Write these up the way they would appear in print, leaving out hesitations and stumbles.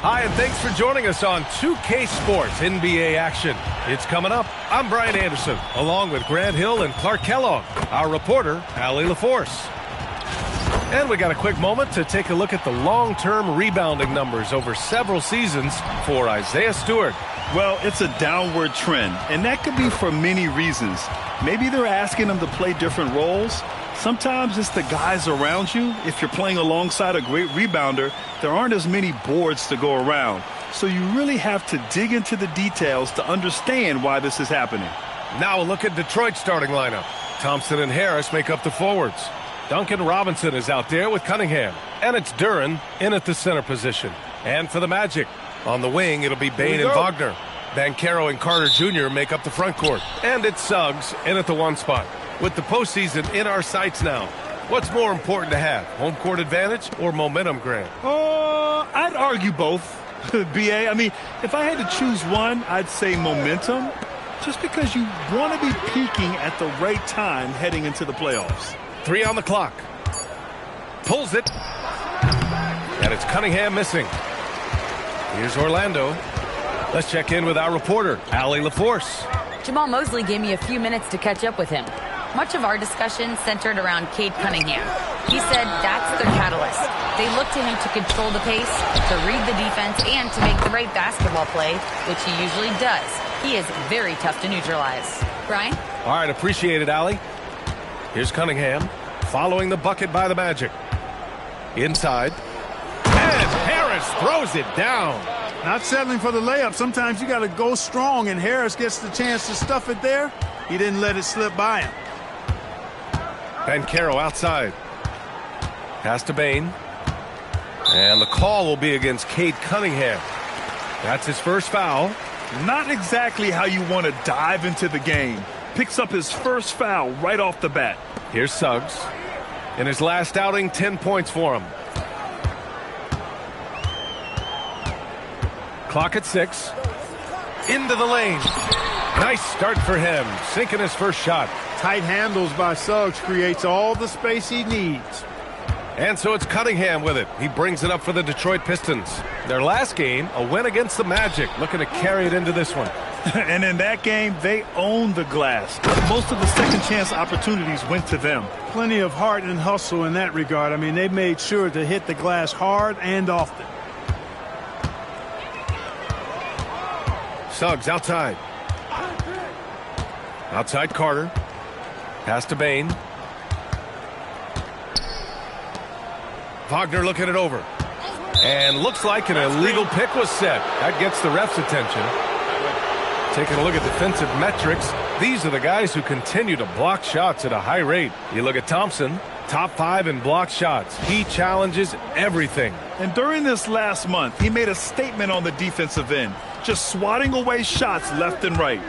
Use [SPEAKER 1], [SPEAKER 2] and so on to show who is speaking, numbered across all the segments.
[SPEAKER 1] Hi, and thanks for joining us on 2K Sports NBA action. It's coming up. I'm Brian Anderson, along with Grant Hill and Clark Kellogg, our reporter, Allie LaForce. And we got a quick moment to take a look at the long-term rebounding numbers over several seasons for Isaiah Stewart.
[SPEAKER 2] Well, it's a downward trend, and that could be for many reasons. Maybe they're asking him to play different roles. Sometimes it's the guys around you. If you're playing alongside a great rebounder, there aren't as many boards to go around. So you really have to dig into the details to understand why this is happening.
[SPEAKER 1] Now a look at Detroit's starting lineup. Thompson and Harris make up the forwards. Duncan Robinson is out there with Cunningham. And it's Duren in at the center position. And for the Magic, on the wing, it'll be Bane and Wagner. Banchero and Carter Jr. make up the front court. And it's Suggs in at the one spot. With the postseason in our sights now, what's more important to have, home court advantage or momentum, Grant?
[SPEAKER 2] I'd argue both, B.A. I mean, if I had to choose one, I'd say momentum, just because you want to be peaking at the right time heading into the playoffs.
[SPEAKER 1] 3 on the clock. Pulls it. And it's Cunningham missing. Here's Orlando. Let's check in with our reporter, Allie LaForce.
[SPEAKER 3] Jamal Mosley gave me a few minutes to catch up with him. Much of our discussion centered around Cade Cunningham. He said that's their catalyst. They look to him to control the pace, to read the defense, and to make the right basketball play, which he usually does. He is very tough to neutralize. Brian?
[SPEAKER 1] All right, appreciate it, Allie. Here's Cunningham, following the bucket by the Magic. Inside. And Harris throws it down.
[SPEAKER 4] Not settling for the layup. Sometimes you got to go strong, and Harris gets the chance to stuff it there. He didn't let it slip by him.
[SPEAKER 1] Banchero outside. Pass to Bane. And the call will be against Cade Cunningham. That's his first foul.
[SPEAKER 2] Not exactly how you want to dive into the game. Picks up his first foul right off the bat.
[SPEAKER 1] Here's Suggs. In his last outing, 10 points for him. Clock at 6. Into the lane. Nice start for him. Sinking his first shot.
[SPEAKER 4] Tight handles by Suggs creates all the space he needs.
[SPEAKER 1] And so it's Cunningham with it. He brings it up for the Detroit Pistons. Their last game, a win against the Magic. Looking to carry it into this one.
[SPEAKER 2] And in that game, they owned the glass. Most of the second chance opportunities went to them.
[SPEAKER 4] Plenty of heart and hustle in that regard. I mean, they made sure to hit the glass hard and often.
[SPEAKER 1] Suggs outside. Outside Carter. Pass to Bane. Wagner looking it over. And looks like an illegal pick was set. That gets the ref's attention. Taking a look at defensive metrics, these are the guys who continue to block shots at a high rate. You look at Thompson, top 5 in blocked shots. He challenges everything.
[SPEAKER 2] And during this last month, he made a statement on the defensive end, just swatting away shots left and right.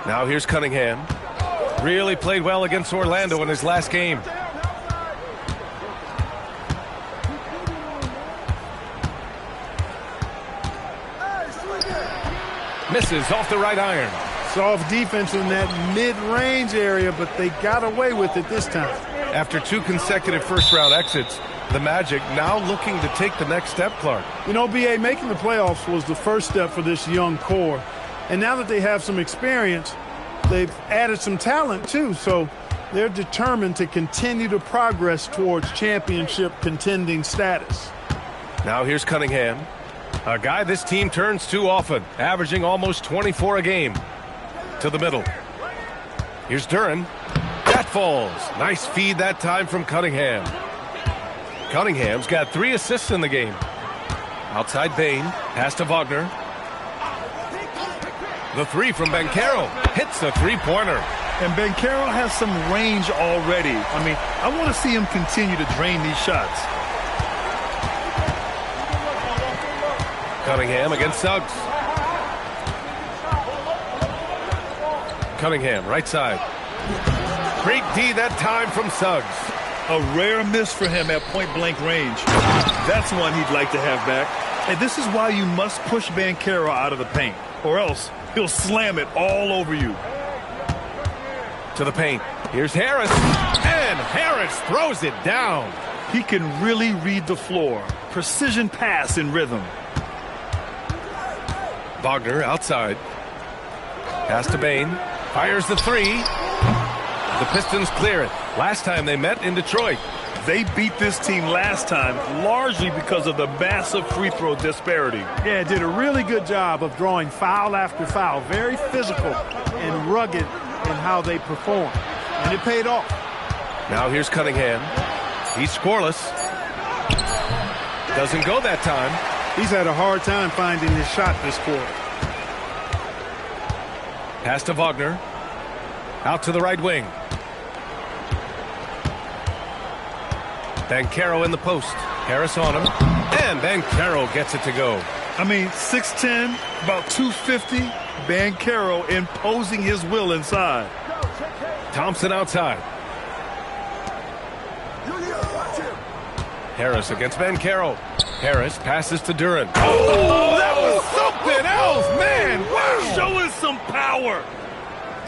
[SPEAKER 1] Now here's Cunningham. Really played well against Orlando in his last game. Misses off the right iron.
[SPEAKER 4] Soft defense in that mid-range area, but they got away with it this time.
[SPEAKER 1] After 2 consecutive first-round exits, the Magic now looking to take the next step, Clark.
[SPEAKER 4] You know, B.A., making the playoffs was the first step for this young core. And now that they have some experience, they've added some talent, too. So they're determined to continue to progress towards championship contending status.
[SPEAKER 1] Now here's Cunningham. A guy this team turns to often, averaging almost 24 a game. To the middle. Here's Duren. That falls. Nice feed that time from Cunningham. Cunningham's got 3 assists in the game. Outside Bane. Pass to Wagner. The 3 from Banchero. Hits a 3-pointer.
[SPEAKER 2] And Banchero has some range already. I mean, I want to see him continue to drain these shots.
[SPEAKER 1] Cunningham against Suggs. Cunningham, right side. Great D that time from Suggs.
[SPEAKER 2] A rare miss for him at point-blank range. That's one he'd like to have back. And this is why you must push Banchero out of the paint, or else he'll slam it all over you.
[SPEAKER 1] To the paint. Here's Harris. And Harris throws it down.
[SPEAKER 2] He can really read the floor. Precision pass in rhythm.
[SPEAKER 1] Wagner outside. Pass to Bain. Fires the three. The Pistons clear it. Last time they met in Detroit.
[SPEAKER 2] They beat this team last time largely because of the massive free throw disparity.
[SPEAKER 4] Yeah, did a really good job of drawing foul after foul. Very physical and rugged in how they perform. And it paid off.
[SPEAKER 1] Now here's Cunningham. He's scoreless. Doesn't go that time.
[SPEAKER 4] He's had a hard time finding his shot this quarter.
[SPEAKER 1] Pass to Wagner. Out to the right wing. Banchero in the post. Harris on him. And Banchero gets it to go.
[SPEAKER 2] I mean, 6'10", about 250. Banchero imposing his will inside.
[SPEAKER 1] Thompson outside. Harris against Banchero. Harris passes to Duren.
[SPEAKER 2] Oh, that was something else, man. Wow. Showing some power.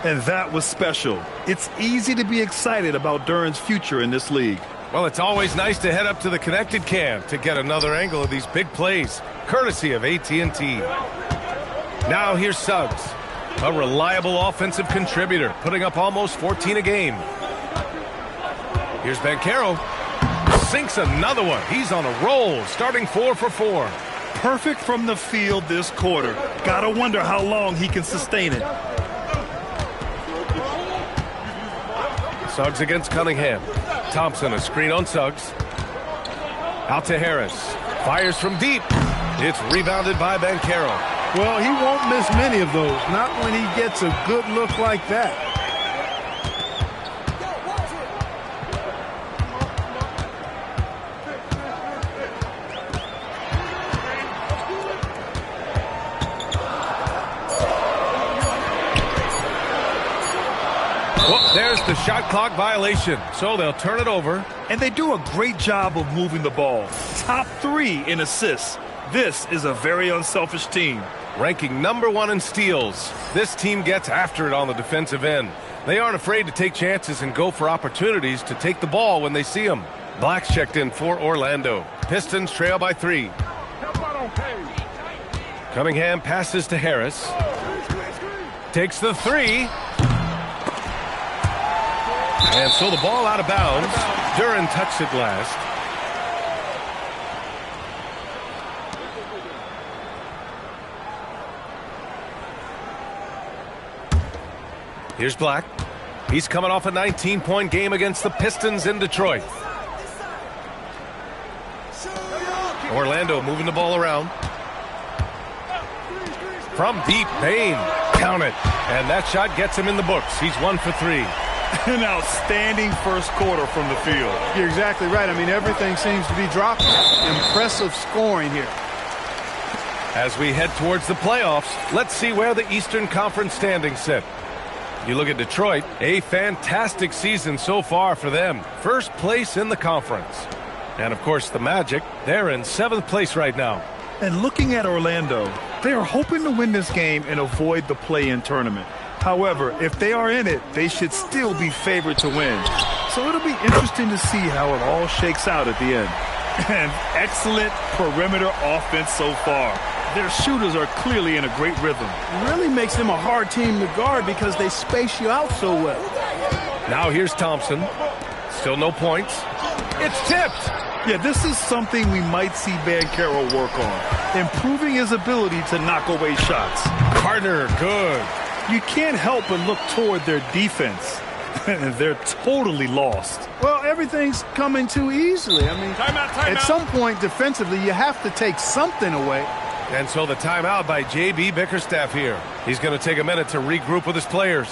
[SPEAKER 2] And that was special. It's easy to be excited about Duren's future in this league.
[SPEAKER 1] Well, it's always nice to head up to the connected cam to get another angle of these big plays, courtesy of AT&T. Now here's Suggs, a reliable offensive contributor, putting up almost 14 a game. Here's Banchero. Sinks another one. He's on a roll, starting 4 for 4.
[SPEAKER 2] Perfect from the field this quarter. Gotta wonder how long he can sustain it.
[SPEAKER 1] Suggs against Cunningham. Thompson, a screen on Suggs. Out to Harris. Fires from deep. It's rebounded by Banchero.
[SPEAKER 4] Well, he won't miss many of those. Not when he gets a good look like that.
[SPEAKER 1] There's the shot clock violation, so they'll turn it over.
[SPEAKER 2] And they do a great job of moving the ball. Top 3 in assists. This is a very unselfish team.
[SPEAKER 1] Ranking #1 in steals, this team gets after it on the defensive end. They aren't afraid to take chances and go for opportunities to take the ball when they see them. Black's checked in for Orlando. Pistons trail by 3. Cunningham passes to Harris. Takes the 3. And so the ball out of bounds. Duren touched it last. Here's Black. He's coming off a 19-point game against the Pistons in Detroit. Orlando moving the ball around. From deep, Bain. Count it. And that shot gets him in the books. He's 1 for 3.
[SPEAKER 2] An outstanding first quarter from the field.
[SPEAKER 4] You're exactly right. I mean, everything seems to be dropping. Impressive scoring here.
[SPEAKER 1] As we head towards the playoffs, let's see where the Eastern Conference standings sit. You look at Detroit, a fantastic season so far for them. First place in the conference. And, of course, the Magic, they're in 7th place right now.
[SPEAKER 2] And looking at Orlando, they are hoping to win this game and avoid the play-in tournament. However, if they are in it, they should still be favored to win. So it'll be interesting to see how it all shakes out at the end. And excellent perimeter offense so far. Their shooters are clearly in a great rhythm.
[SPEAKER 4] It really makes them a hard team to guard because they space you out so well.
[SPEAKER 1] Now here's Thompson. Still no points. It's tipped.
[SPEAKER 2] Yeah, this is something we might see Banchero work on. Improving his ability to knock away shots.
[SPEAKER 1] Carter, good.
[SPEAKER 2] You can't help but look toward their defense. They're totally lost.
[SPEAKER 4] Well, everything's coming too easily. I mean, at some point defensively, you have to take something away.
[SPEAKER 1] And so the timeout by J.B. Bickerstaff here. He's going to take a minute to regroup with his players.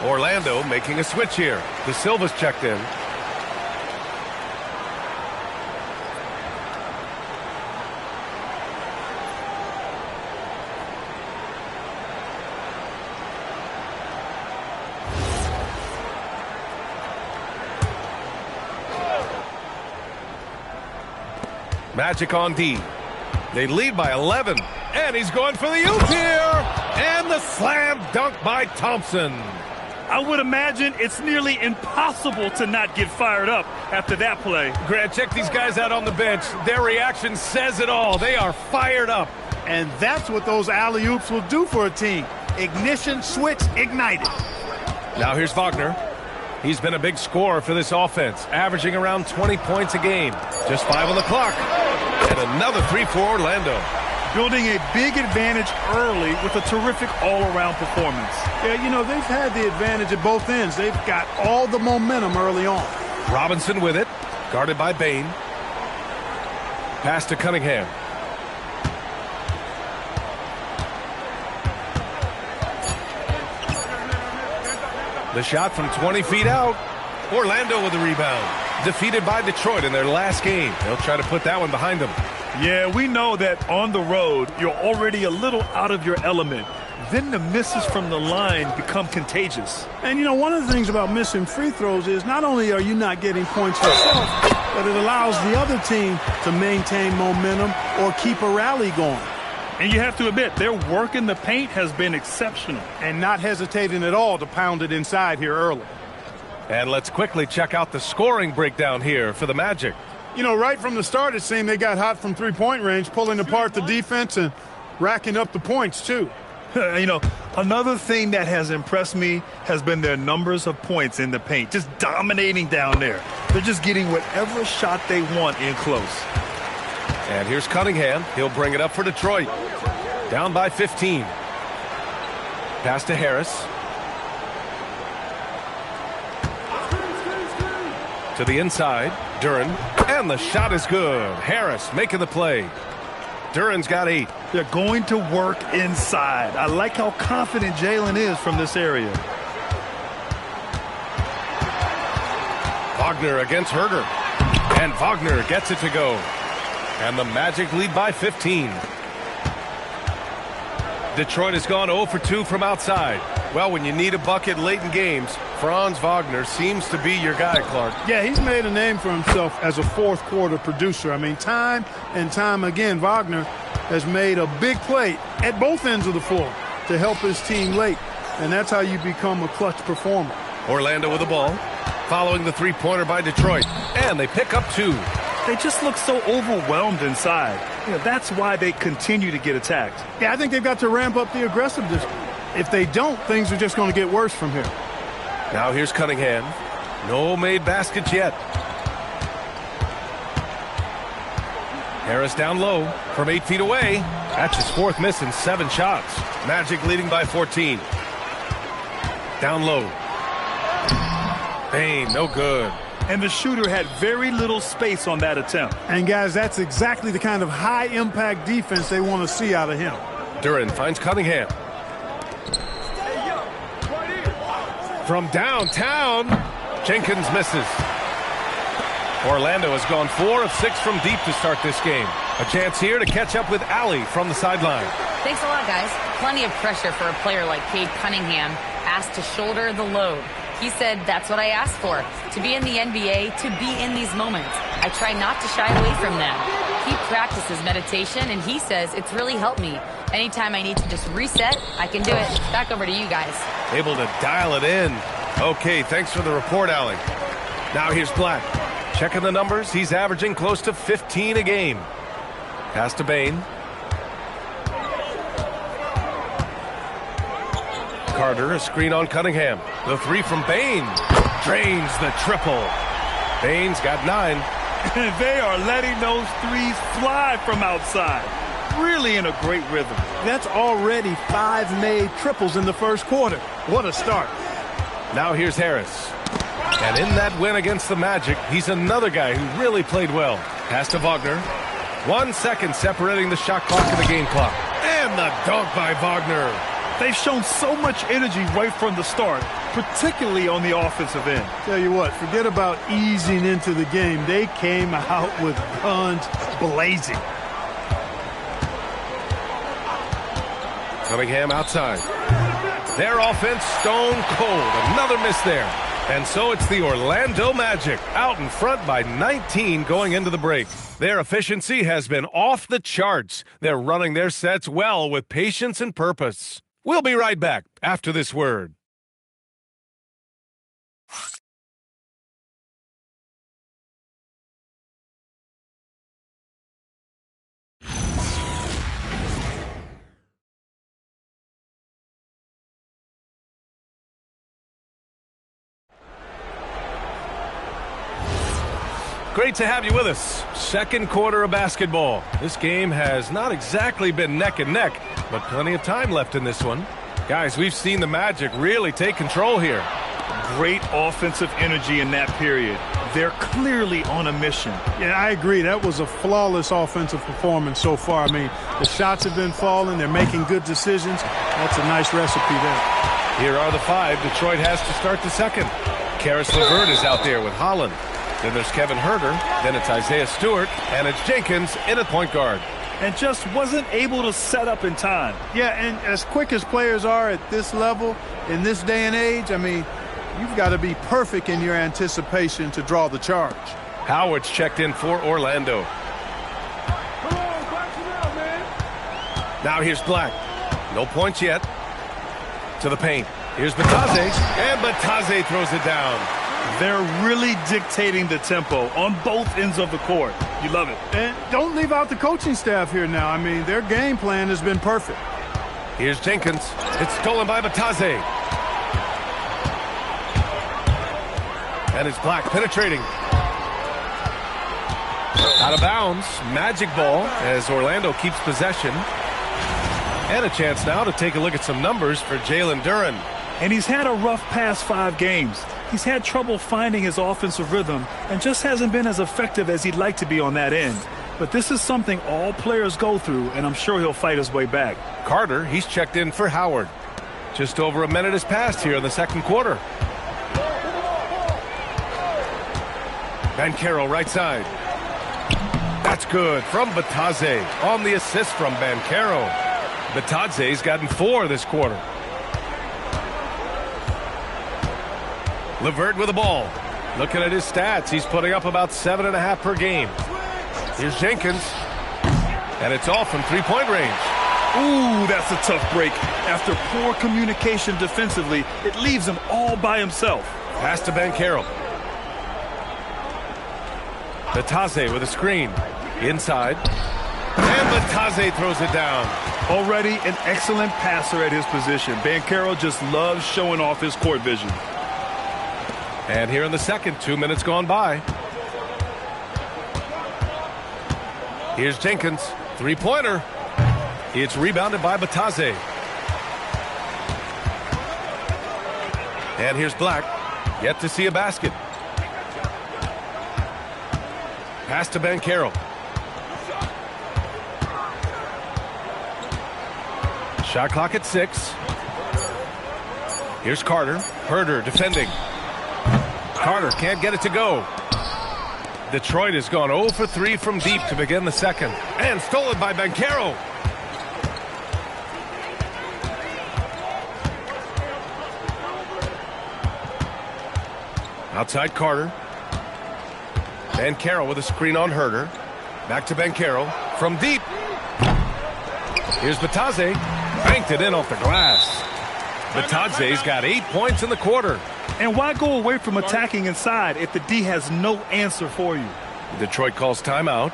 [SPEAKER 1] Orlando making a switch here. De Silva's checked in. Magic on D. They lead by 11. And he's going for the oop here. And the slam dunk by Thompson.
[SPEAKER 2] I would imagine it's nearly impossible to not get fired up after that play.
[SPEAKER 1] Grant, check these guys out on the bench. Their reaction says it all. They are fired up.
[SPEAKER 4] And that's what those alley-oops will do for a team. Ignition, switch, ignited.
[SPEAKER 1] Now here's Wagner. He's been a big scorer for this offense, averaging around 20 points a game. Just 5 on the clock. And another 3 for Orlando.
[SPEAKER 2] Building a big advantage early with a terrific all-around performance.
[SPEAKER 4] Yeah, you know, they've had the advantage at both ends. They've got all the momentum early on.
[SPEAKER 1] Robinson with it, guarded by Bain. Pass to Cunningham. The shot from 20 feet out. Orlando with the rebound. Defeated by Detroit in their last game. They'll try to put that one behind them.
[SPEAKER 2] Yeah, we know that on the road, you're already a little out of your element. Then the misses from the line become contagious.
[SPEAKER 4] And, you know, one of the things about missing free throws is not only are you not getting points yourself, but it allows the other team to maintain momentum or keep a rally going.
[SPEAKER 2] And you have to admit, their work in the paint has been exceptional.
[SPEAKER 4] And not hesitating at all to pound it inside here early.
[SPEAKER 1] And let's quickly check out the scoring breakdown here for the Magic.
[SPEAKER 4] You know, right from the start, it seemed they got hot from three-point range, pulling apart the defense and racking up the points, too.
[SPEAKER 2] You know, another thing that has impressed me has been their numbers of points in the paint, just dominating down there. They're just getting whatever shot they want in close.
[SPEAKER 1] And here's Cunningham. He'll bring it up for Detroit. Down by 15. Pass to Harris. To the inside, Duren, and the shot is good. Harris making the play. Duren's got 8.
[SPEAKER 2] They're going to work inside. I like how confident Jalen is from this area.
[SPEAKER 1] Wagner against Herder. And Wagner gets it to go. And the Magic lead by 15. Detroit has gone 0 for 2 from outside. Well, when you need a bucket late in games, Franz Wagner seems to be your guy, Clark.
[SPEAKER 4] Yeah, he's made a name for himself as a fourth-quarter producer. I mean, time and time again, Wagner has made a big play at both ends of the floor to help his team late, and that's how you become a clutch performer.
[SPEAKER 1] Orlando with the ball, following the three-pointer by Detroit, and they pick up 2.
[SPEAKER 2] They just look so overwhelmed inside. You know, that's why they continue to get attacked.
[SPEAKER 4] Yeah, I think they've got to ramp up the aggressiveness. If they don't, things are just going to get worse from here.
[SPEAKER 1] Now here's Cunningham. No made baskets yet. Harris down low from 8 feet away. That's his 4th miss in 7 shots. Magic leading by 14. Down low. Bain, no good.
[SPEAKER 2] And the shooter had very little space on that attempt.
[SPEAKER 4] And, guys, that's exactly the kind of high-impact defense they want to see out of him.
[SPEAKER 1] Duren finds Cunningham. From downtown, Jenkins misses. Orlando has gone 4 of 6 from deep to start this game. A chance here to catch up with Allie from the sideline.
[SPEAKER 3] Thanks a lot, guys. Plenty of pressure for a player like Cade Cunningham, asked to shoulder the load. He said, that's what I asked for, to be in the NBA, to be in these moments. I try not to shy away from them. He practices meditation, and he says it's really helped me. Anytime I need to just reset, I can do it. Back over to you guys.
[SPEAKER 1] Able to dial it in. Okay, thanks for the report, Allie. Now here's Black. Checking the numbers, he's averaging close to 15 a game. Pass to Bain. Carter, a screen on Cunningham. The 3 from Bain. Drains the triple. Bain's got 9.
[SPEAKER 2] They are letting those threes fly from outside. Really in a great rhythm.
[SPEAKER 4] That's already 5 made triples in the first quarter. What a start.
[SPEAKER 1] Now here's Harris. And in that win against the Magic, he's another guy who really played well. Pass to Wagner. 1 second separating the shot clock and the game clock. And the dunk by Wagner.
[SPEAKER 2] They've shown so much energy right from the start, particularly on the offensive end.
[SPEAKER 4] Tell you what, forget about easing into the game. They came out with guns blazing.
[SPEAKER 1] Cunningham outside. Their offense stone cold. Another miss there. And so it's the Orlando Magic out in front by 19 going into the break. Their efficiency has been off the charts. They're running their sets well with patience and purpose. We'll be right back after this word. Great to have you with us. Second quarter of basketball. This game has not exactly been neck and neck, but plenty of time left in this one. Guys, we've seen the Magic really take control here.
[SPEAKER 2] Great offensive energy in that period. They're clearly on a mission.
[SPEAKER 4] Yeah, I agree. That was a flawless offensive performance so far. I mean, the shots have been falling. They're making good decisions. That's a nice recipe there.
[SPEAKER 1] Here are the five Detroit has to start the second. Karis LeVert is out there with Holland. Then there's Kevin Huerter. Then it's Isaiah Stewart. And it's Jenkins in at point guard.
[SPEAKER 2] And just wasn't able to set up in time.
[SPEAKER 4] Yeah, and as quick as players are at this level, in this day and age, I mean, you've got to be perfect in your anticipation to draw the charge.
[SPEAKER 1] Howard's checked in for Orlando. Now here's Black. No points yet. To the paint. Here's Batadze. And Batadze throws it down.
[SPEAKER 2] They're really dictating the tempo on both ends of the court. You love it.
[SPEAKER 4] And don't leave out the coaching staff here now. I mean, their game plan has been perfect.
[SPEAKER 1] Here's Jenkins. It's stolen by Batadze. And it's Black penetrating. Out of bounds. Magic ball as Orlando keeps possession. And a chance now to take a look at some numbers for Jalen Duren.
[SPEAKER 2] And he's had a rough past 5 games. He's had trouble finding his offensive rhythm and just hasn't been as effective as he'd like to be on that end. But this is something all players go through, and I'm sure he'll fight his way back.
[SPEAKER 1] Carter, he's checked in for Howard. Just over a minute has passed here in the second quarter. Banchero right side. That's good from Batadze on the assist from Banchero. Batadze's gotten 4 this quarter. LeVert with the ball. Looking at his stats, he's putting up about 7.5 per game. Here's Jenkins. And it's off from three-point range.
[SPEAKER 2] Ooh, that's a tough break. After poor communication defensively, it leaves him all by himself.
[SPEAKER 1] Pass to Banchero. Batadze with a screen. Inside. And Batadze throws it down.
[SPEAKER 2] Already an excellent passer at his position. Banchero just loves showing off his court vision.
[SPEAKER 1] And here in the second, 2 minutes gone by. Here's Jenkins. Three-pointer. It's rebounded by Batadze. And here's Black. Yet to see a basket. Pass to Banchero. Shot clock at 6. Here's Carter. Huerter defending. Carter can't get it to go. Detroit has gone 0 for 3 from deep to begin the second. And stolen by Banchero. Outside Carter. Banchero with a screen on Huerter. Back to Banchero. From deep. Here's Batadze. Banked it in off the glass. Batadze's got 8 points in the quarter.
[SPEAKER 2] And why go away from attacking inside if the D has no answer for you?
[SPEAKER 1] Detroit calls timeout.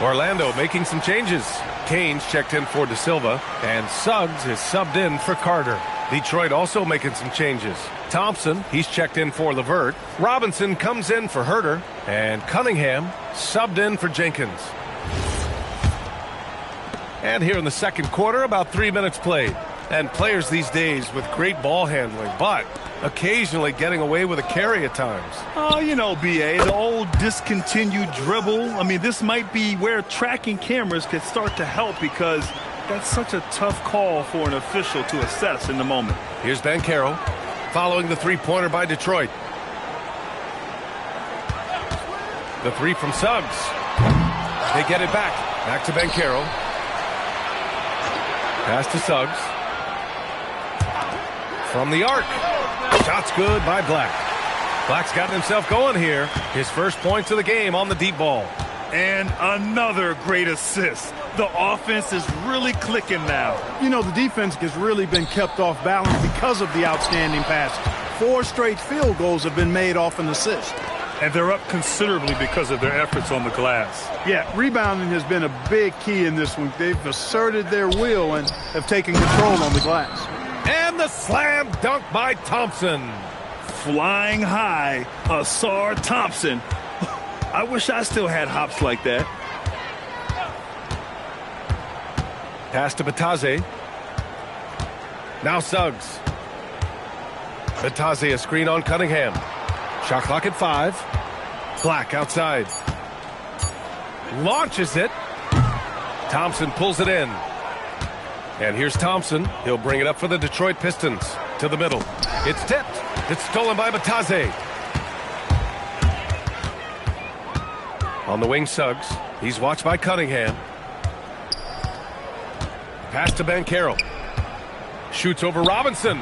[SPEAKER 1] Orlando making some changes. Kane's checked in for De Silva, and Suggs is subbed in for Carter. Detroit also making some changes. Thompson, he's checked in for LeVert. Robinson comes in for Herter, and Cunningham subbed in for Jenkins. And here in the second quarter, about 3 minutes played. And players these days with great ball handling, but occasionally getting away with a carry at times.
[SPEAKER 2] Oh, you know, B.A., the old discontinued dribble. I mean, this might be where tracking cameras could start to help because that's such a tough call for an official to assess in the moment.
[SPEAKER 1] Here's Banchero following the three-pointer by Detroit. The three from Suggs. They get it back. Back to Banchero. Pass to Suggs. From the arc. Shot's good by Black. Black's gotten himself going here. His first points of the game on the deep ball.
[SPEAKER 2] And another great assist. The offense is really clicking now.
[SPEAKER 4] You know, the defense has really been kept off balance because of the outstanding passes. 4 straight field goals have been made off an assist.
[SPEAKER 2] And they're up considerably because of their efforts on the glass.
[SPEAKER 4] Yeah, rebounding has been a big key in this one. They've asserted their will and have taken control on the glass.
[SPEAKER 1] And the slam dunk by Thompson.
[SPEAKER 2] Flying high, Asar Thompson. I wish I still had hops like that.
[SPEAKER 1] Pass to Batase. Now Suggs. Batase a screen on Cunningham. Shot clock at 5. Black outside. Launches it. Thompson pulls it in. And here's Thompson. He'll bring it up for the Detroit Pistons. To the middle. It's tipped. It's stolen by Batase. On the wing, Suggs. He's watched by Cunningham. Pass to Banchero. Shoots over Robinson.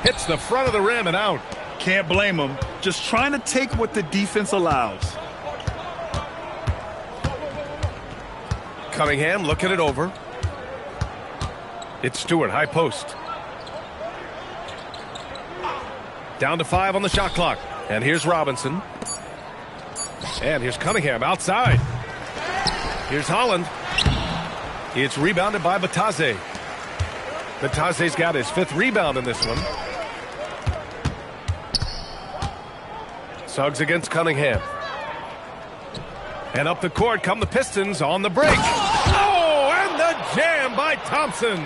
[SPEAKER 1] Hits the front of the rim and out.
[SPEAKER 2] Can't blame him. Just trying to take what the defense allows.
[SPEAKER 1] Cunningham looking it over. It's Stewart, high post. Down to 5 on the shot clock. And here's Robinson. And here's Cunningham outside. Here's Holland. It's rebounded by Batase. Batase's got his 5th rebound in this one. Suggs against Cunningham. And up the court come the Pistons on the break. Oh, and the jam by Thompson.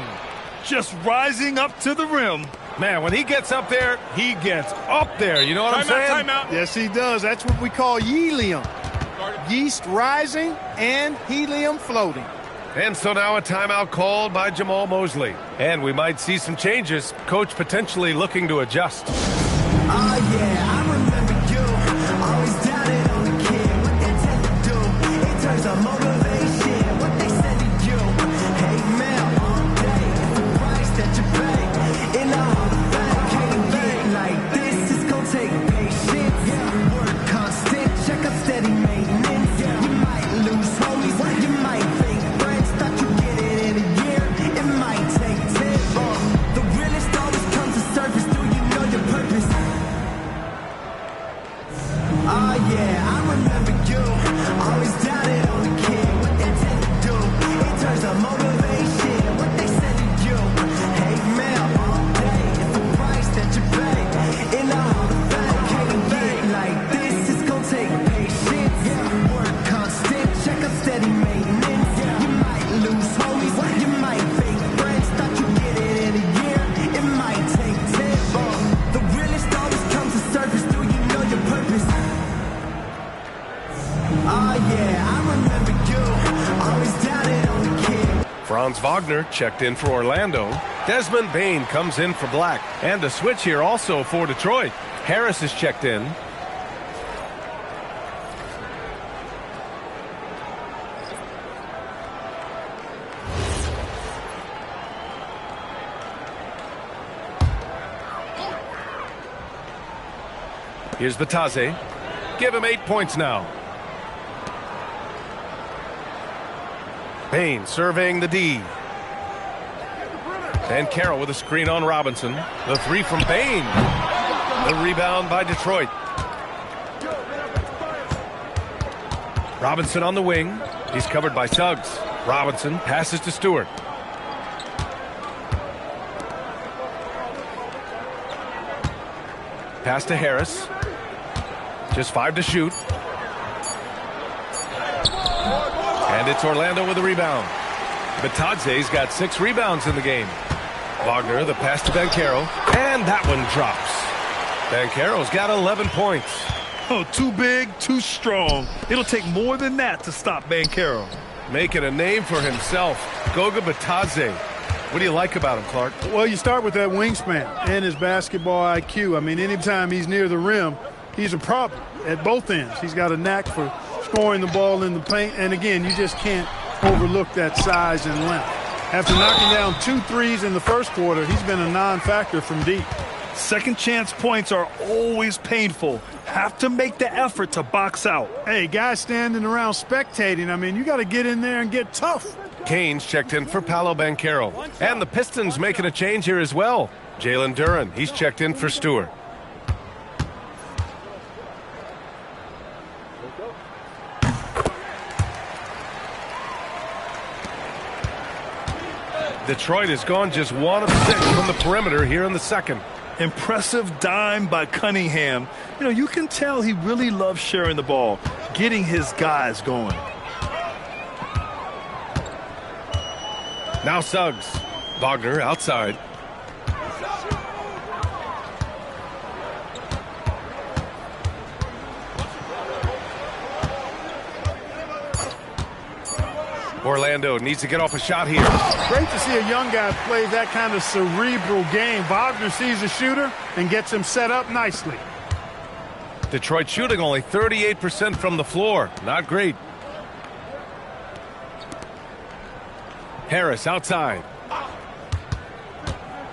[SPEAKER 2] Just rising up to the rim.
[SPEAKER 1] Man, when he gets up there, he gets up there. You know what I'm saying?
[SPEAKER 2] Timeout.
[SPEAKER 4] Yes, he does. That's what we call helium. Yeast rising and helium floating.
[SPEAKER 1] And so now a timeout called by Jamal Mosley. And we might see some changes. Coach potentially looking to adjust.
[SPEAKER 5] Oh, yeah, I remember you. Always doubted on the kid. What they tend to do. It turns out motivation. What they said to you. Hey, man, all day. The price that you pay. In the Hall of Fame. Can't get like this. It's gonna take patience. Work constant. Check up steady maintenance. You might lose homies. You might fake friends. Thought you get it in a year. It might take 10. The realest always comes to surface. Do you know your purpose? Oh yeah, I remember you. Always doubted on the kid. What they tend to do. It turns out motivation. What they said to you. Hey man, all day. It's the price that you pay. In the Hall of Fame. Can't get like this. It's gonna take patience. Work constant. Check up steady maintenance. You might lose homies. You might fake friends. Thought you get it in a year. It might take 10. The realest always comes to surface. Do you know your purpose? Oh yeah, I remember you. Always doubted on the kid.
[SPEAKER 1] Franz Wagner checked in for Orlando. Desmond Bane comes in for Black. And a switch here also for Detroit. Harris is checked in. Here's Batase. Give him 8 points now. Bane surveying the D. And Carroll with a screen on Robinson. The 3 from Bane. The rebound by Detroit. Robinson on the wing. He's covered by Suggs. Robinson passes to Stewart. Pass to Harris. Just 5 to shoot. And it's Orlando with a rebound. Batadze's got 6 rebounds in the game. Wagner, the pass to Banchero. And that one drops. Banchero's got 11 points.
[SPEAKER 2] Oh, too big, too strong. It'll take more than that to stop Banchero.
[SPEAKER 1] Making a name for himself. Goga Batadze. What do you like about him, Clark?
[SPEAKER 4] Well, you start with that wingspan and his basketball IQ. I mean, anytime he's near the rim, he's a problem at both ends. He's got a knack for scoring the ball in the paint. And, again, you just can't overlook that size and length. After knocking down 2 threes in the first quarter, he's been a non-factor from deep.
[SPEAKER 2] Second chance points are always painful. Have to make the effort to box out.
[SPEAKER 4] Hey, guys standing around spectating, I mean, you got to get in there and get tough.
[SPEAKER 1] Canes checked in for Paolo Banchero. And the Pistons making a change here as well. Jalen Duren, he's checked in for Stewart. Detroit has gone just 1 of 6 from the perimeter here in the second.
[SPEAKER 2] Impressive dime by Cunningham. You know, you can tell he really loves sharing the ball, getting his guys going.
[SPEAKER 1] Now Suggs. Wagner outside. Orlando needs to get off a shot here.
[SPEAKER 4] Great to see a young guy play that kind of cerebral game. Wagner sees a shooter and gets him set up nicely.
[SPEAKER 1] Detroit shooting only 38% from the floor. Not great. Harris outside.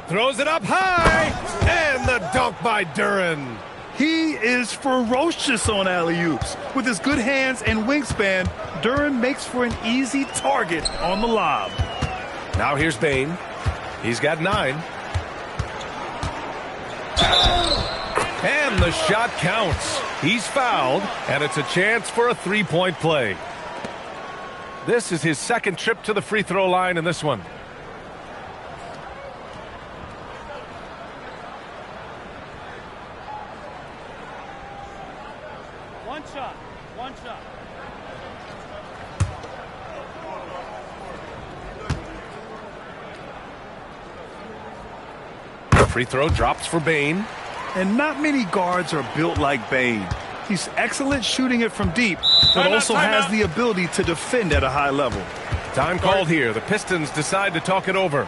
[SPEAKER 1] Throws it up high. And the dunk by Duren.
[SPEAKER 2] He is ferocious on alley-oops. With his good hands and wingspan, Duren makes for an easy target on the lob.
[SPEAKER 1] Now here's Bane. He's got 9. And the shot counts. He's fouled, and it's a chance for a 3-point play. This is his second trip to the free throw line in this one.
[SPEAKER 6] One shot.
[SPEAKER 1] Free throw drops for Bane.
[SPEAKER 2] And not many guards are built like Bane. He's excellent shooting it from deep, but also has the ability to defend at a high level.
[SPEAKER 1] Time called here. The Pistons decide to talk it over.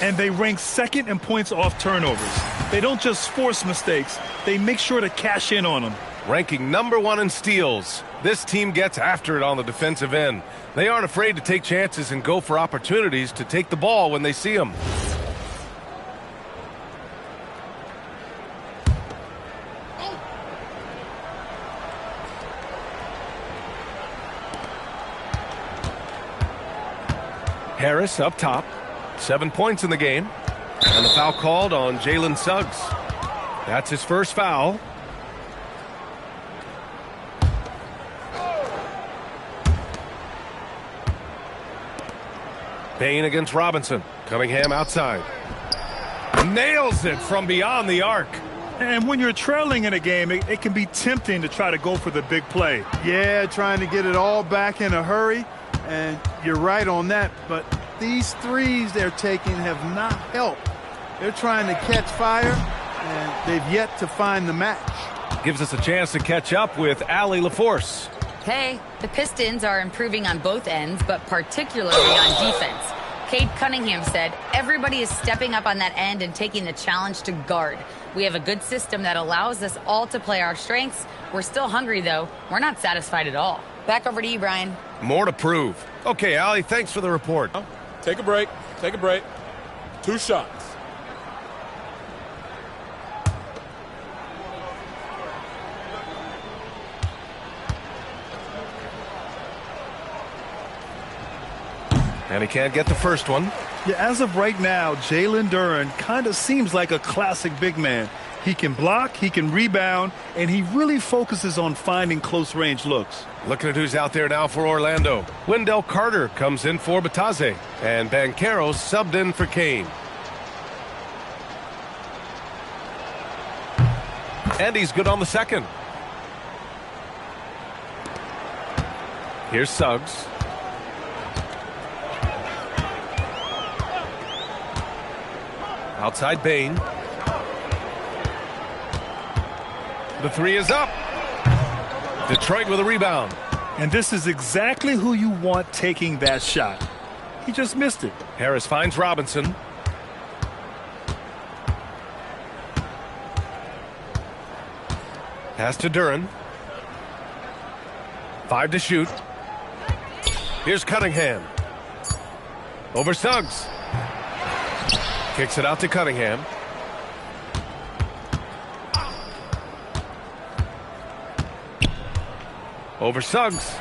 [SPEAKER 2] And they rank second in points off turnovers. They don't just force mistakes, they make sure to cash in on them.
[SPEAKER 1] Ranking number 1 in steals. This team gets after it on the defensive end. They aren't afraid to take chances and go for opportunities to take the ball when they see them. Harris up top. 7 points in the game. And the foul called on Jalen Suggs. That's his first foul. Bain against Robinson. Cunningham outside. Nails it from beyond the arc.
[SPEAKER 2] And when you're trailing in a game, it can be tempting to try to go for the big play.
[SPEAKER 4] Yeah, trying to get it all back in a hurry. And you're right on that. But these threes they're taking have not helped. They're trying to catch fire, and they've yet to find the match.
[SPEAKER 1] Gives us a chance to catch up with Allie LaForce.
[SPEAKER 3] Hey, the Pistons are improving on both ends, but particularly on defense. Cade Cunningham said, everybody is stepping up on that end and taking the challenge to guard. We have a good system that allows us all to play our strengths. We're still hungry, though. We're not satisfied at all. Back over to you, Brian.
[SPEAKER 1] More to prove. Okay, Allie, thanks for the report.
[SPEAKER 6] Take a break. Take a break. 2 shots.
[SPEAKER 1] And he can't get the first one.
[SPEAKER 2] Yeah, as of right now, Jalen Duren kind of seems like a classic big man. He can block, he can rebound, and he really focuses on finding close-range looks.
[SPEAKER 1] Looking at who's out there now for Orlando. Wendell Carter comes in for Bataze. And Banchero subbed in for Kane. And he's good on the second. Here's Suggs. Outside Bain. The three is up. Detroit with a rebound.
[SPEAKER 2] And this is exactly who you want taking that shot. He just missed it.
[SPEAKER 1] Harris finds Robinson. Pass to Duren. 5 to shoot. Here's Cunningham. Over Suggs. Kicks it out to Cunningham. Over Suggs.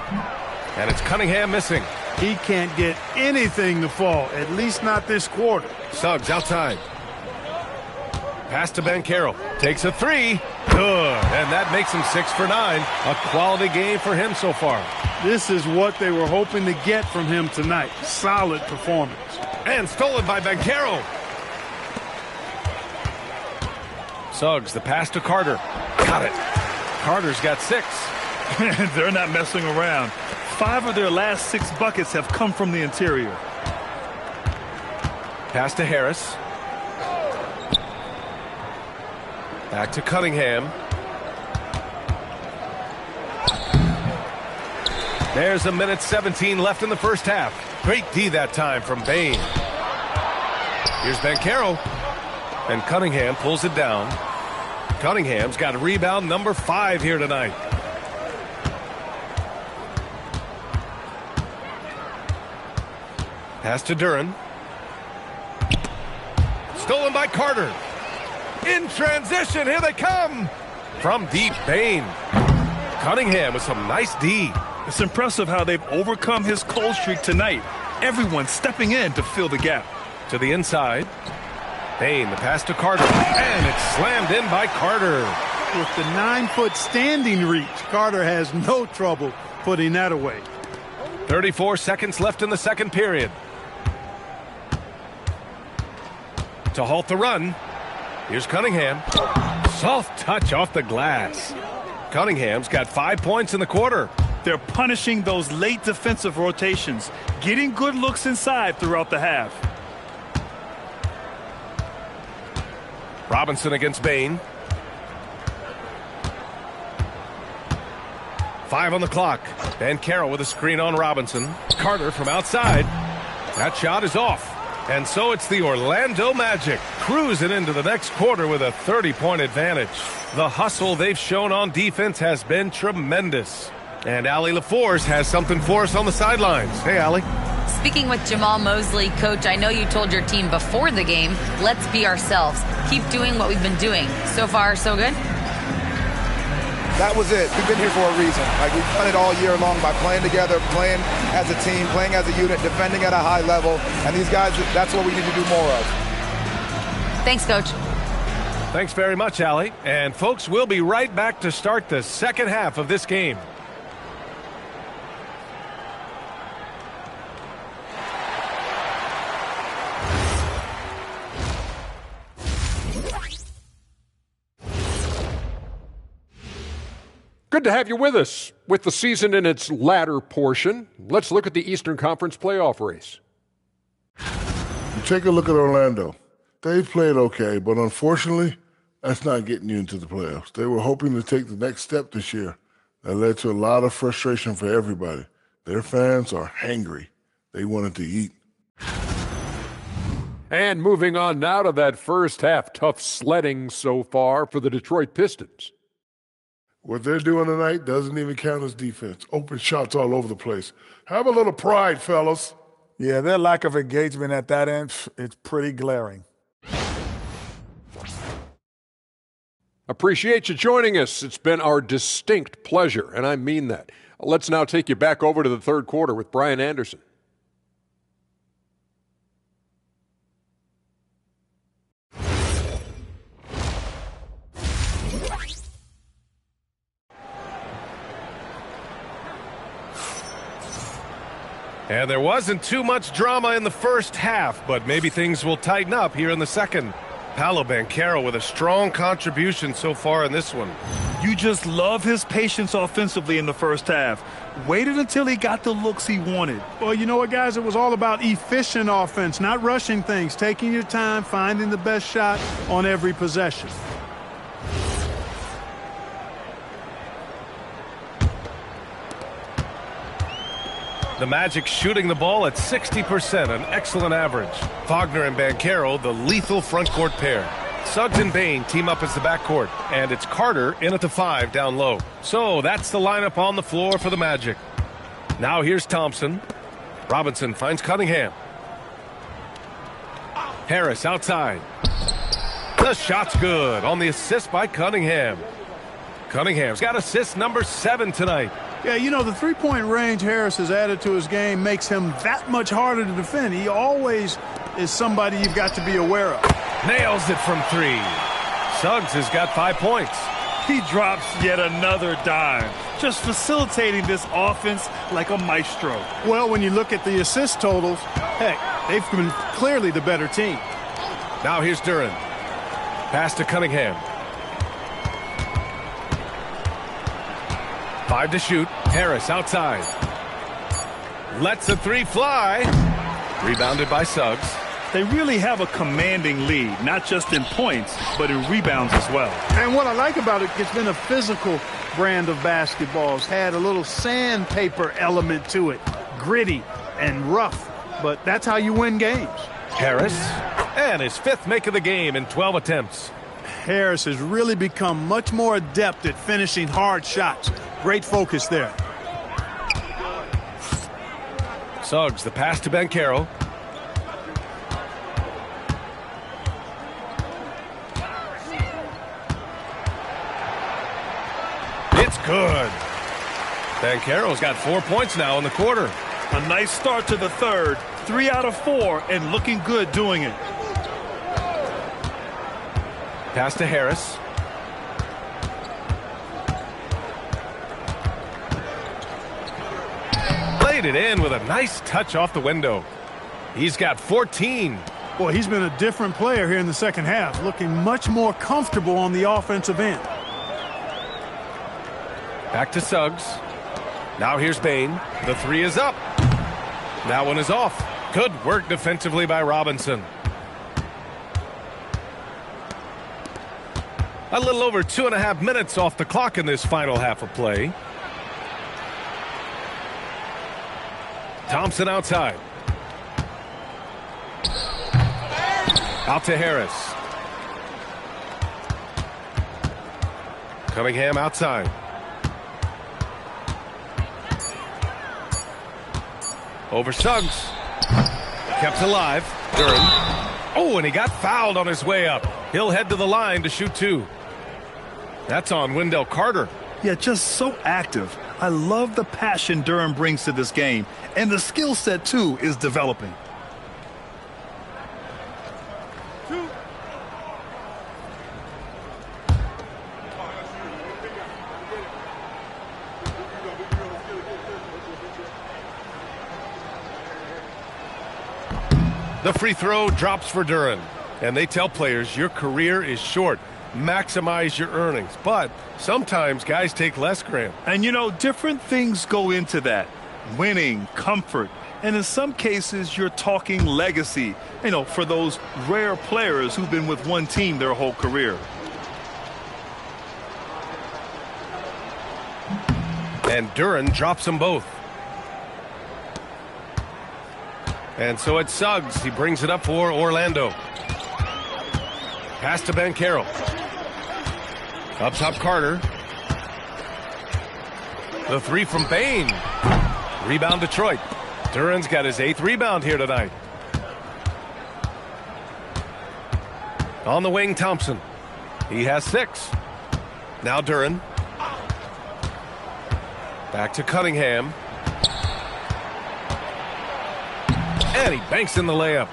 [SPEAKER 1] And it's Cunningham missing.
[SPEAKER 4] He can't get anything to fall, at least not this quarter.
[SPEAKER 1] Suggs outside. Pass to Banchero. Takes a three. Good. And that makes him 6 for 9. A quality game for him so far.
[SPEAKER 4] This is what they were hoping to get from him tonight. Solid performance.
[SPEAKER 1] And stolen by Banchero. Suggs, the pass to Carter. Got it. Carter's got 6.
[SPEAKER 2] They're not messing around. 5 of their last 6 buckets have come from the interior.
[SPEAKER 1] Pass to Harris. Back to Cunningham. There's 1:17 left in the first half. Great D that time from Bain. Here's Banchero. And Cunningham pulls it down. Cunningham's got rebound number 5 here tonight. Pass to Duren. Stolen by Carter. In transition, here they come. From deep, Bain. Cunningham with some nice D.
[SPEAKER 2] It's impressive how they've overcome his cold streak tonight. Everyone stepping in to fill the gap.
[SPEAKER 1] To the inside. Bain, the pass to Carter. And it's slammed in by Carter.
[SPEAKER 4] With the 9-foot standing reach, Carter has no trouble putting that away.
[SPEAKER 1] 34 seconds left in the second period. To halt the run. Here's Cunningham. Soft touch off the glass. Cunningham's got 5 points in the quarter.
[SPEAKER 2] They're punishing those late defensive rotations, getting good looks inside throughout the half.
[SPEAKER 1] Robinson against Bain. 5 on the clock. Banchero with a screen on Robinson. Carter from outside. That shot is off. And so it's the Orlando Magic cruising into the next quarter with a 30-point advantage. The hustle they've shown on defense has been tremendous. And Allie LaForce has something for us on the sidelines. Hey, Allie.
[SPEAKER 3] Speaking with Jamal Mosley, Coach, I know you told your team before the game, let's be ourselves. Keep doing what we've been doing. So far, so good?
[SPEAKER 7] That was it. We've been here for a reason. Like, we've done it all year long by playing together, playing as a team, playing as a unit, defending at a high level. And these guys, that's what we need to do more of.
[SPEAKER 3] Thanks, Coach.
[SPEAKER 1] Thanks very much, Allie. And, folks, we'll be right back to start the second half of this game.
[SPEAKER 8] Good to have you with us. With the season in its latter portion, let's look at the Eastern Conference playoff race.
[SPEAKER 9] You take a look at Orlando. They've played okay, but unfortunately, that's not getting you into the playoffs. They were hoping to take the next step this year. That led to a lot of frustration for everybody. Their fans are hangry. They wanted to eat.
[SPEAKER 8] And moving on now to that first half, tough sledding so far for the Detroit Pistons.
[SPEAKER 9] What they're doing tonight doesn't even count as defense. Open shots all over the place. Have a little pride, fellas.
[SPEAKER 10] Yeah, their lack of engagement at that end, it's pretty glaring.
[SPEAKER 8] Appreciate you joining us. It's been our distinct pleasure, and I mean that. Let's now take you back over to the third quarter with Brian Anderson.
[SPEAKER 1] And there wasn't too much drama in the first half, but maybe things will tighten up here in the second. Paolo Banchero with a strong contribution so far in this one.
[SPEAKER 2] You just love his patience offensively in the first half. Waited until he got the looks he wanted.
[SPEAKER 4] Well, you know what, guys? It was all about efficient offense, not rushing things, taking your time, finding the best shot on every possession.
[SPEAKER 1] The Magic shooting the ball at 60%, an excellent average. Wagner and Banchero, the lethal front court pair. Suggs and Bane team up as the backcourt, and it's Carter in at the 5 down low. So that's the lineup on the floor for the Magic. Now here's Thompson. Robinson finds Cunningham. Harris outside. The shot's good on the assist by Cunningham. Cunningham's got assist number 7 tonight.
[SPEAKER 4] Yeah, you know, the three-point range Harris has added to his game makes him that much harder to defend. He always is somebody you've got to be aware of.
[SPEAKER 1] Nails it from 3. Suggs has got 5 points.
[SPEAKER 2] He drops yet another dime, just facilitating this offense like a maestro.
[SPEAKER 4] Well, when you look at the assist totals, heck, they've been clearly the better team.
[SPEAKER 1] Now here's Duren. Pass to Cunningham. 5 to shoot. Harris outside. Lets a 3 fly. Rebounded by Suggs.
[SPEAKER 2] They really have a commanding lead, not just in points, but in rebounds as well.
[SPEAKER 4] And what I like about it, it's been a physical brand of basketball. It's had a little sandpaper element to it. Gritty and rough, but that's how you win games.
[SPEAKER 1] Harris, and his 5th make of the game in 12 attempts.
[SPEAKER 4] Harris has really become much more adept at finishing hard shots. Great focus there.
[SPEAKER 1] Suggs, the pass to Banchero. It's good. Banchero's got 4 points now in the quarter.
[SPEAKER 2] A nice start to the third. 3 out of 4 and looking good doing it.
[SPEAKER 1] Pass to Harris. Played it in with a nice touch off the window. He's got 14.
[SPEAKER 4] Boy, he's been a different player here in the second half, looking much more comfortable on the offensive end.
[SPEAKER 1] Back to Suggs. Now here's Bane. The 3 is up. That one is off. Good work defensively by Robinson. A little over 2.5 minutes off the clock in this final half of play. Thompson outside. Out to Harris. Cunningham outside. Over Suggs. Kept alive. Duren. Oh, and he got fouled on his way up. He'll head to the line to shoot 2. That's on Wendell Carter.
[SPEAKER 2] Yeah, just so active. I love the passion Duren brings to this game. And the skill set, too, is developing.
[SPEAKER 1] The free throw drops for Duren. And they tell players your career is short. maximize your earnings. But sometimes guys take less, Graham.
[SPEAKER 2] And, different things go into that. Winning, comfort, and in some cases, you're talking legacy, for those rare players who've been with one team their whole career.
[SPEAKER 1] And Duren drops them both. And so it's Suggs. He brings it up for Orlando. Pass to Banchero. Up top, Carter. The three from Bane. Rebound, Detroit. Duren's got his 8th rebound here tonight. On the wing, Thompson. He has 6. Now Duren. Back to Cunningham. And he banks in the layup.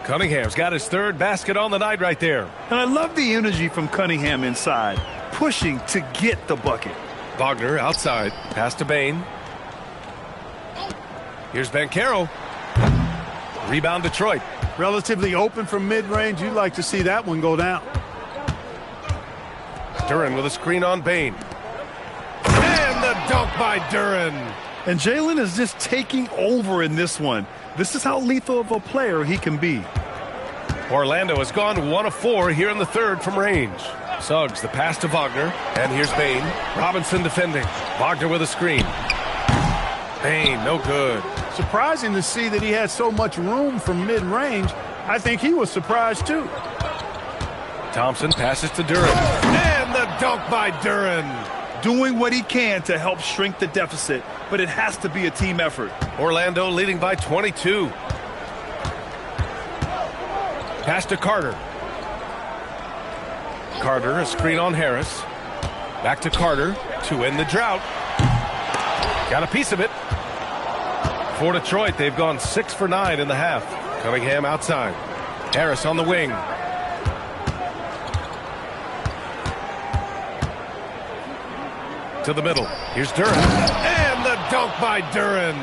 [SPEAKER 1] Cunningham's got his 3rd basket on the night right there.
[SPEAKER 2] And I love the energy from Cunningham inside, pushing to get the bucket.
[SPEAKER 1] Wagner outside. Pass to Bane. Here's Banchero. Rebound, Detroit.
[SPEAKER 4] Relatively open from mid-range. You'd like to see that one go down.
[SPEAKER 1] Duren with a screen on Bane. And the dunk by Duren.
[SPEAKER 2] And Jalen is just taking over in this one. This is how lethal of a player he can be.
[SPEAKER 1] Orlando has gone 1 of 4 here in the 3rd from range. Suggs, the pass to Wagner. And here's Bane. Robinson defending. Wagner with a screen. Bane, no good.
[SPEAKER 4] Surprising to see that he had so much room from mid-range. I think he was surprised, too.
[SPEAKER 1] Thompson passes to Duren. And the dunk by Duren.
[SPEAKER 2] Doing what he can to help shrink the deficit, but it has to be a team effort.
[SPEAKER 1] Orlando leading by 22. Pass to Carter. Carter, a screen on Harris. Back to Carter to end the drought. Got a piece of it. For Detroit, they've gone 6 for 9 in the half. Cunningham outside. Harris on the wing. To the middle. Here's Duren. And the dunk by Duren.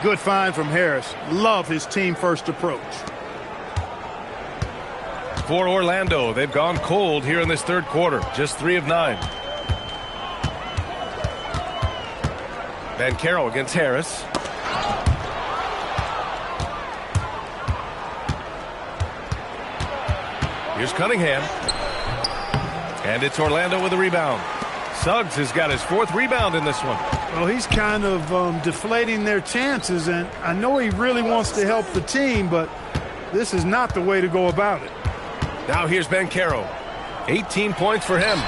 [SPEAKER 4] Good find from Harris. Love his team-first approach.
[SPEAKER 1] For Orlando, they've gone cold here in this 3rd quarter. Just 3 of 9. Banchero against Harris. Here's Cunningham. And it's Orlando with the rebound. Suggs has got his 4th rebound in this one.
[SPEAKER 4] Well, he's kind of deflating their chances, and I know he really wants to help the team, but this is not the way to go about it.
[SPEAKER 1] Now here's Banchero. 18 points for him.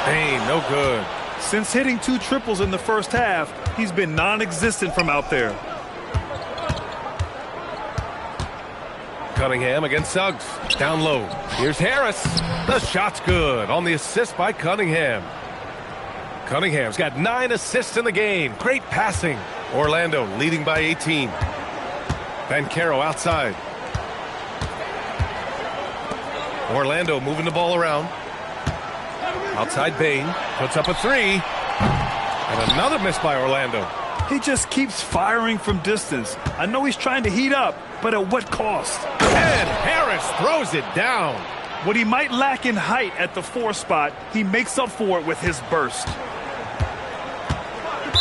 [SPEAKER 1] Bane, no good.
[SPEAKER 2] Since hitting 2 triples in the first half, he's been non-existent from out there.
[SPEAKER 1] Cunningham against Suggs. Down low. Here's Harris. The shot's good on the assist by Cunningham. Cunningham's got 9 assists in the game. Great passing. Orlando leading by 18. Banchero outside. Orlando moving the ball around. Outside Bane. Puts up a 3. And another miss by Orlando.
[SPEAKER 2] He just keeps firing from distance. I know he's trying to heat up, but at what cost?
[SPEAKER 1] And Harris throws it down.
[SPEAKER 2] What he might lack in height at the 4 spot, he makes up for it with his burst.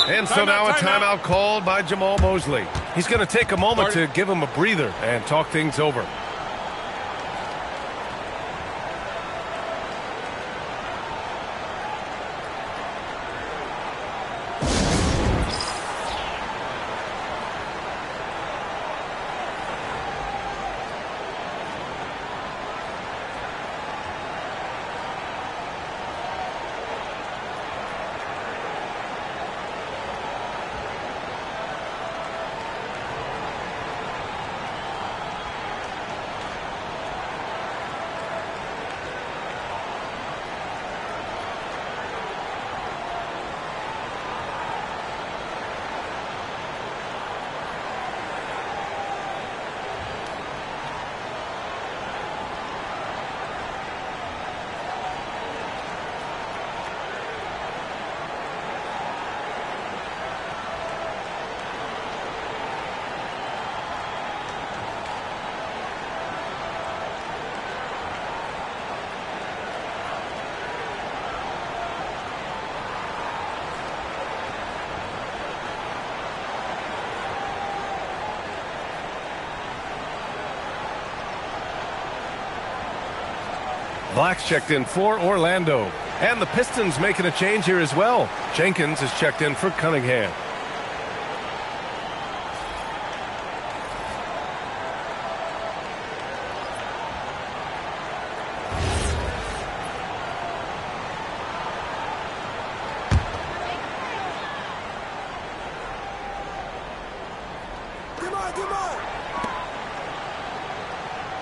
[SPEAKER 1] And so now a timeout called by Jamal Mosley. He's going to take a moment to give him a breather and talk things over. Black's checked in for Orlando. And the Pistons making a change here as well. Jenkins is checked in for Cunningham.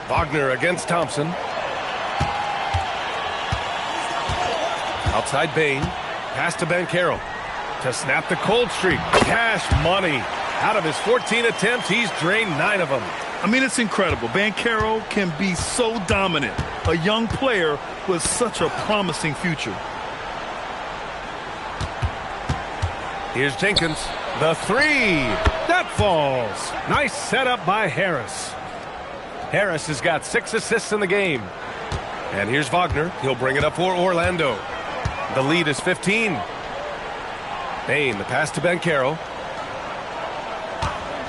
[SPEAKER 1] Wagner against Thompson. Outside Bain. Pass to Banchero. To snap the cold streak. Cash money. Out of his 14 attempts, he's drained 9 of them.
[SPEAKER 2] I mean, it's incredible. Banchero can be so dominant. A young player with such a promising future.
[SPEAKER 1] Here's Jenkins. The 3. That falls. Nice setup by Harris. Harris has got 6 assists in the game. And here's Wagner. He'll bring it up for Orlando. The lead is 15. Bain, the pass to Banchero.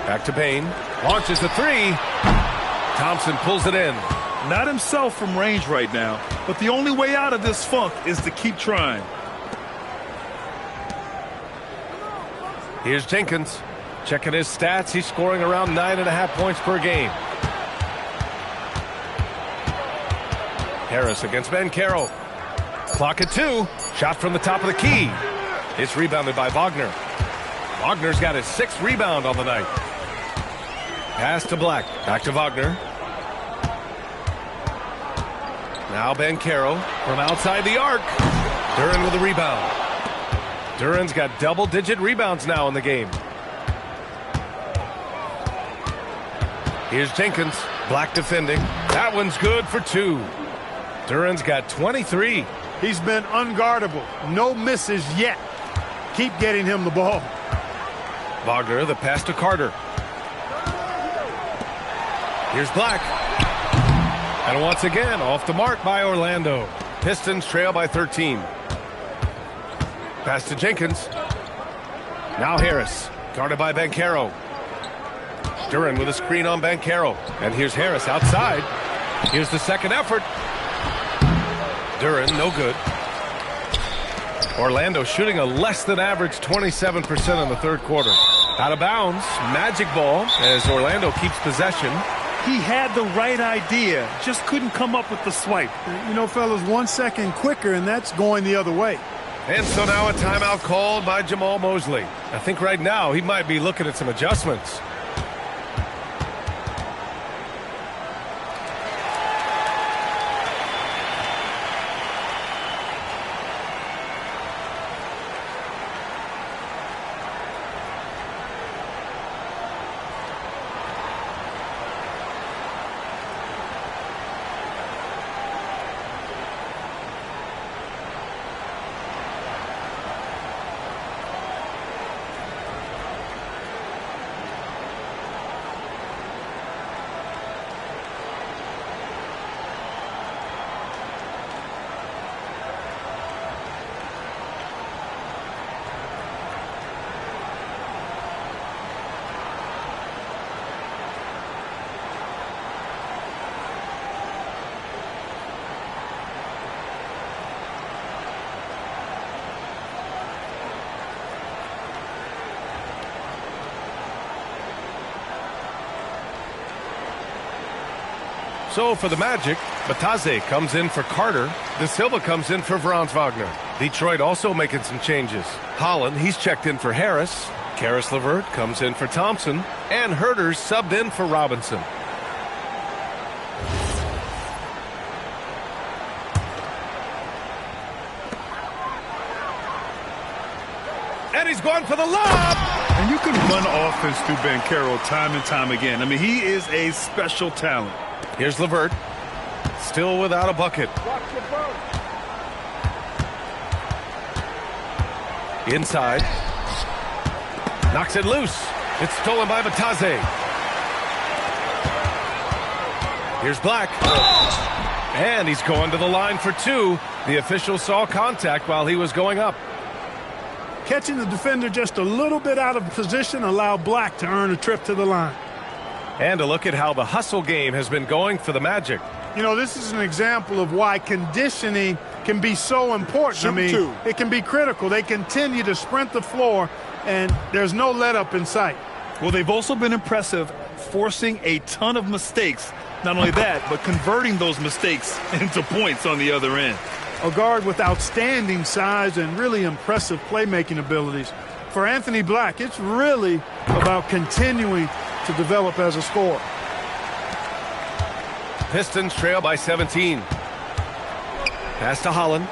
[SPEAKER 1] Back to Bain. Launches the 3. Thompson pulls it in.
[SPEAKER 2] Not himself from range right now, but the only way out of this funk is to keep trying.
[SPEAKER 1] Here's Jenkins. Checking his stats. He's scoring around 9.5 points per game. Harris against Banchero. Clock at 2. Shot from the top of the key. It's rebounded by Wagner. Wagner's got his 6th rebound on the night. Pass to Black. Back to Wagner. Now Banchero from outside the arc. Duren with a rebound. Duren's got double-digit rebounds now in the game. Here's Jenkins. Black defending. That one's good for 2. Duren's got 23.
[SPEAKER 4] He's been unguardable. No misses yet. Keep getting him the ball.
[SPEAKER 1] Wagner, the pass to Carter. Here's Black. And once again, off the mark by Orlando. Pistons trail by 13. Pass to Jenkins. Now Harris. Guarded by Banchero. Duren with a screen on Banchero. And here's Harris outside. Here's the second effort. Duren, no good. Orlando shooting a less than average 27% in the third quarter. Out of bounds, Magic ball as Orlando keeps possession.
[SPEAKER 2] He had the right idea, just couldn't come up with the swipe.
[SPEAKER 4] You know, fellas, 1 second quicker, and that's going the other way.
[SPEAKER 1] And so now a timeout called by Jamal Mosley. I think right now he might be looking at some adjustments. So for the Magic, Bataze comes in for Carter. De Silva comes in for Franz Wagner. Detroit also making some changes. Holland, he's checked in for Harris. Karis LeVert comes in for Thompson. And Herter's subbed in for Robinson. And he's going for the lob.
[SPEAKER 2] And you can run offense through Banchero time and time again. I mean, he is a special talent.
[SPEAKER 1] Here's LeVert. Still without a bucket. Inside. Knocks it loose. It's stolen by Bataze. Here's Black. And he's going to the line for 2. The official saw contact while he was going up.
[SPEAKER 4] Catching the defender just a little bit out of position allowed Black to earn a trip to the line.
[SPEAKER 1] And a look at how the hustle game has been going for the Magic.
[SPEAKER 4] You know, this is an example of why conditioning can be so important. It can be critical. They continue to sprint the floor, and there's no let-up in sight.
[SPEAKER 2] Well, they've also been impressive, forcing a ton of mistakes. Not only that, but converting those mistakes into points on the other end.
[SPEAKER 4] A guard with outstanding size and really impressive playmaking abilities. For Anthony Black, it's really about continuing to develop as a scorer.
[SPEAKER 1] Pistons trail by 17. Pass to Holland.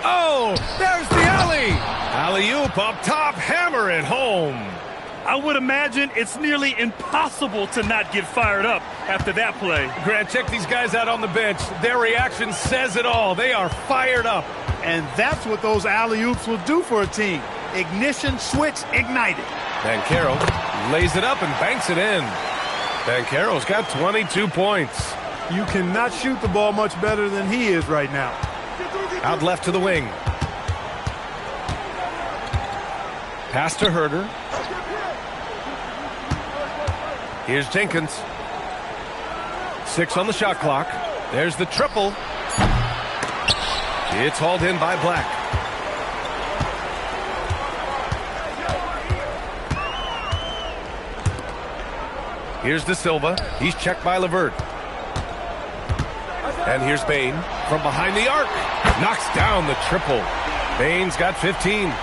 [SPEAKER 1] Oh, there's the alley. Alley-oop up top, hammer it home.
[SPEAKER 2] I would imagine it's nearly impossible to not get fired up after that play.
[SPEAKER 1] Grant, check these guys out on the bench. Their reaction says it all. They are fired up.
[SPEAKER 4] And that's what those alley-oops will do for a team. Ignition switch ignited.
[SPEAKER 1] Banchero lays it up and banks it in. Banchero's got 22 points.
[SPEAKER 4] You cannot shoot the ball much better than he is right now.
[SPEAKER 1] Out left to the wing. Pass to Herder. Here's Jenkins. 6 on the shot clock. There's the triple. It's hauled in by Black. Here's De Silva. He's checked by LeVert. And here's Bain from behind the arc. Knocks down the triple. Bain's got 15.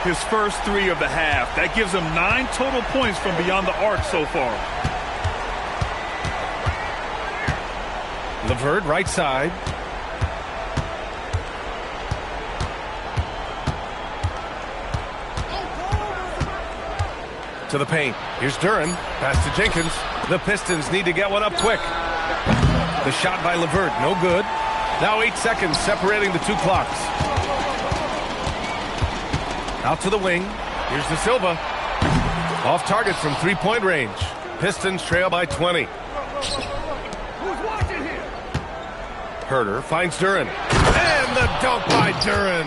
[SPEAKER 2] His first 3 of the half. That gives him 9 total points from beyond the arc so far.
[SPEAKER 1] LeVert right side. To the paint. Here's Duren. Pass to Jenkins. The Pistons need to get one up quick. The shot by LeVert, no good. Now 8 seconds separating the 2 clocks. Out to the wing. Here's De Silva. Off target from 3-point range. Pistons trail by 20. Herder finds Duren. And the dunk by Duren.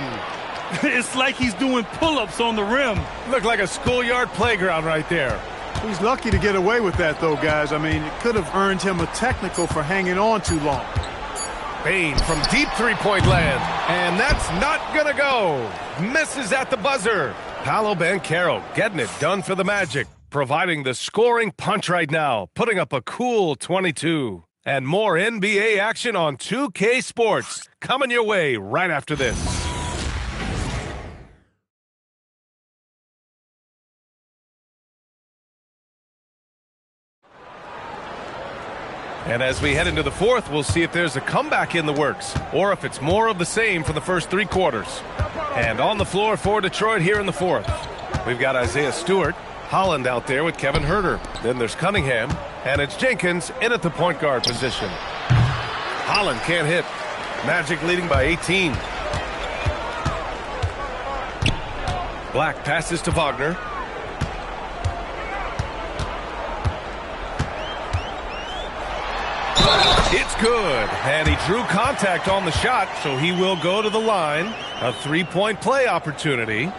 [SPEAKER 2] It's like he's doing pull-ups on the rim.
[SPEAKER 1] Looked like a schoolyard playground right there.
[SPEAKER 4] He's lucky to get away with that, though, guys. I mean, it could have earned him a technical for hanging on too long.
[SPEAKER 1] Bain from deep 3-point land. And that's not going to go. Misses at the buzzer. Paolo Banchero getting it done for the Magic. Providing the scoring punch right now. Putting up a cool 22. And more NBA action on 2K Sports. Coming your way right after this. And as we head into the fourth, we'll see if there's a comeback in the works or if it's more of the same for the first 3 quarters. And on the floor for Detroit here in the fourth, we've got Isaiah Stewart, Holland out there with Kevin Herder. Then there's Cunningham, and it's Jenkins in at the point guard position. Holland can't hit. Magic leading by 18. Black passes to Wagner. It's good, and he drew contact on the shot, so he will go to the line. A 3-point play opportunity,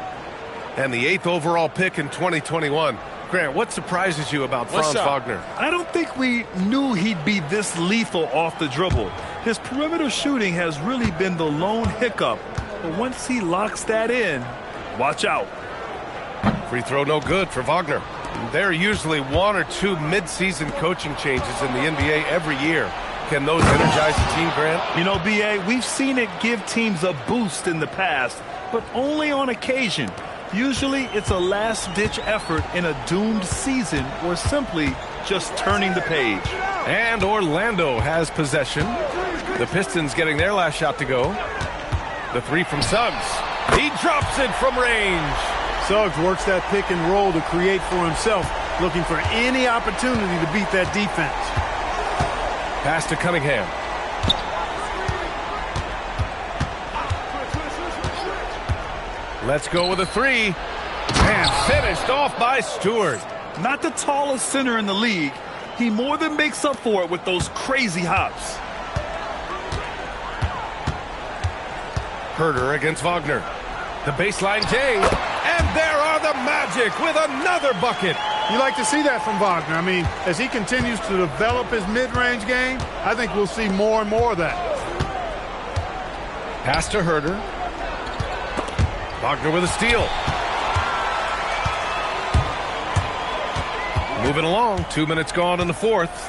[SPEAKER 1] and the 8th overall pick in 2021. Grant, what surprises you about Franz Wagner?
[SPEAKER 2] I don't think we knew he'd be this lethal off the dribble. His perimeter shooting has really been the lone hiccup, but once he locks that in, watch out.
[SPEAKER 1] Free throw no good for Wagner. There are usually 1 or 2 mid-season coaching changes in the NBA every year. Can those energize the team, Grant?
[SPEAKER 2] You know, B.A., we've seen it give teams a boost in the past, but only on occasion. Usually it's a last-ditch effort in a doomed season or simply just turning the page.
[SPEAKER 1] And Orlando has possession. The Pistons getting their last shot to go. The 3 from Suggs. He drops it from range.
[SPEAKER 4] Suggs works that pick and roll to create for himself, looking for any opportunity to beat that defense.
[SPEAKER 1] Pass to Cunningham. Let's go with a 3. And finished off by Stewart.
[SPEAKER 2] Not the tallest center in the league. He more than makes up for it with those crazy hops.
[SPEAKER 1] Herder against Wagner. The baseline J. And there are the Magic with another bucket.
[SPEAKER 4] You like to see that from Wagner. I mean, as he continues to develop his mid-range game, I think we'll see more and more of that.
[SPEAKER 1] Pass to Herter. Wagner with a steal. Moving along, 2 minutes gone in the fourth.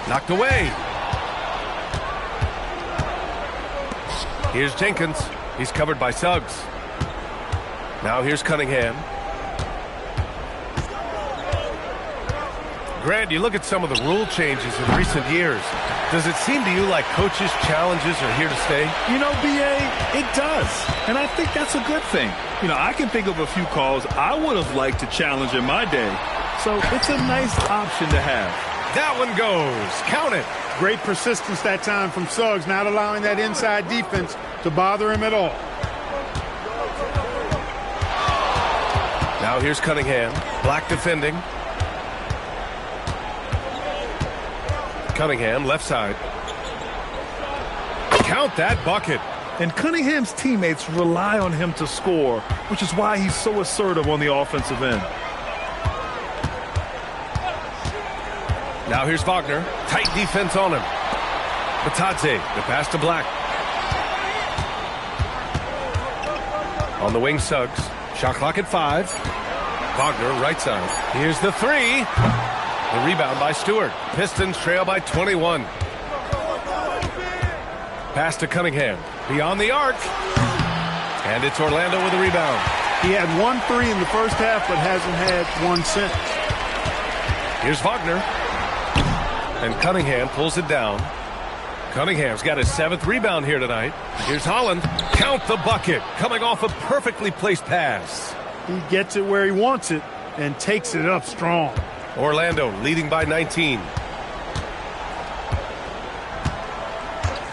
[SPEAKER 1] Knocked away. Here's Jenkins. He's covered by Suggs. Now here's Cunningham. Grant, you look at some of the rule changes in recent years. Does it seem to you like coaches' challenges are here to stay?
[SPEAKER 2] You know, B.A., it does. And I think that's a good thing. You know, I can think of a few calls I would have liked to challenge in my day. So it's a nice option to have.
[SPEAKER 1] That one goes. Count it.
[SPEAKER 4] Great persistence that time from Suggs, not allowing that inside defense to bother him at all.
[SPEAKER 1] Now here's Cunningham. Black defending. Cunningham, left side. Count that bucket.
[SPEAKER 2] And Cunningham's teammates rely on him to score, which is why he's so assertive on the offensive end.
[SPEAKER 1] Now here's Wagner. Tight defense on him. Batadze, the pass to Black. On the wing, Suggs. Shot clock at 5. Wagner, right side. Here's the three. The rebound by Stewart. Pistons trail by 21. Pass to Cunningham. Beyond the arc. And it's Orlando with the rebound.
[SPEAKER 4] He had 1 3 in the first half, but hasn't had one since.
[SPEAKER 1] Here's Wagner. And Cunningham pulls it down. Cunningham's got his 7th rebound here tonight. Here's Holland. Count the bucket. Coming off a perfectly placed pass.
[SPEAKER 4] He gets it where he wants it and takes it up strong.
[SPEAKER 1] Orlando leading by 19.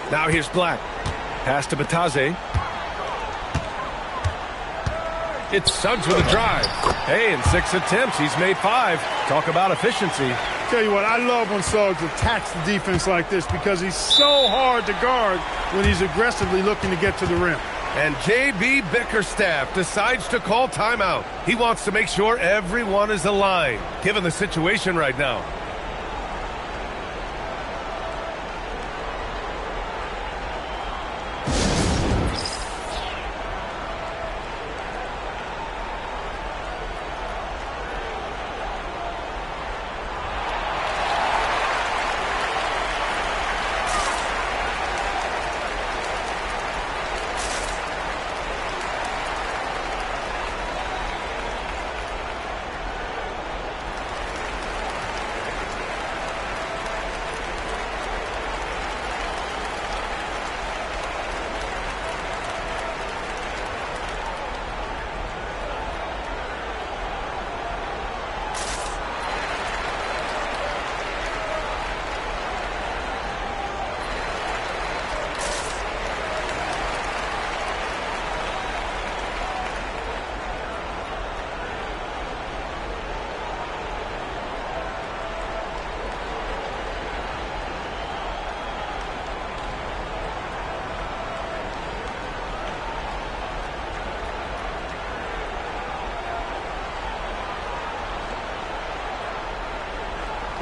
[SPEAKER 1] Now here's Black. Pass to Batadze. It's Suggs with a drive. Hey, in 6 attempts, he's made 5. Talk about efficiency.
[SPEAKER 4] Tell you what, I love when Suggs attacks the defense like this because he's so hard to guard when he's aggressively looking to get to the rim.
[SPEAKER 1] And J.B. Bickerstaff decides to call timeout. He wants to make sure everyone is aligned, given the situation right now.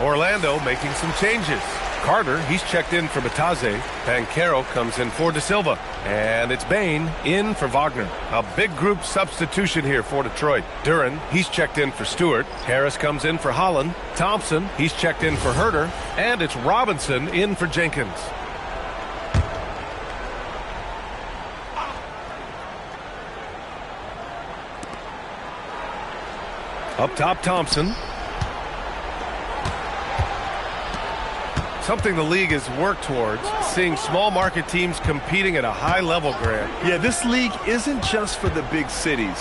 [SPEAKER 1] Orlando making some changes. Carter, he's checked in for Batadze. Banchero comes in for De Silva. And it's Bain in for Wagner. A big group substitution here for Detroit. Duren, he's checked in for Stewart. Harris comes in for Holland. Thompson, he's checked in for Herter. And it's Robinson in for Jenkins. Up top, Thompson. Something the league has worked towards, seeing small market teams competing at a high level, Grant.
[SPEAKER 2] Yeah, this league isn't just for the big cities.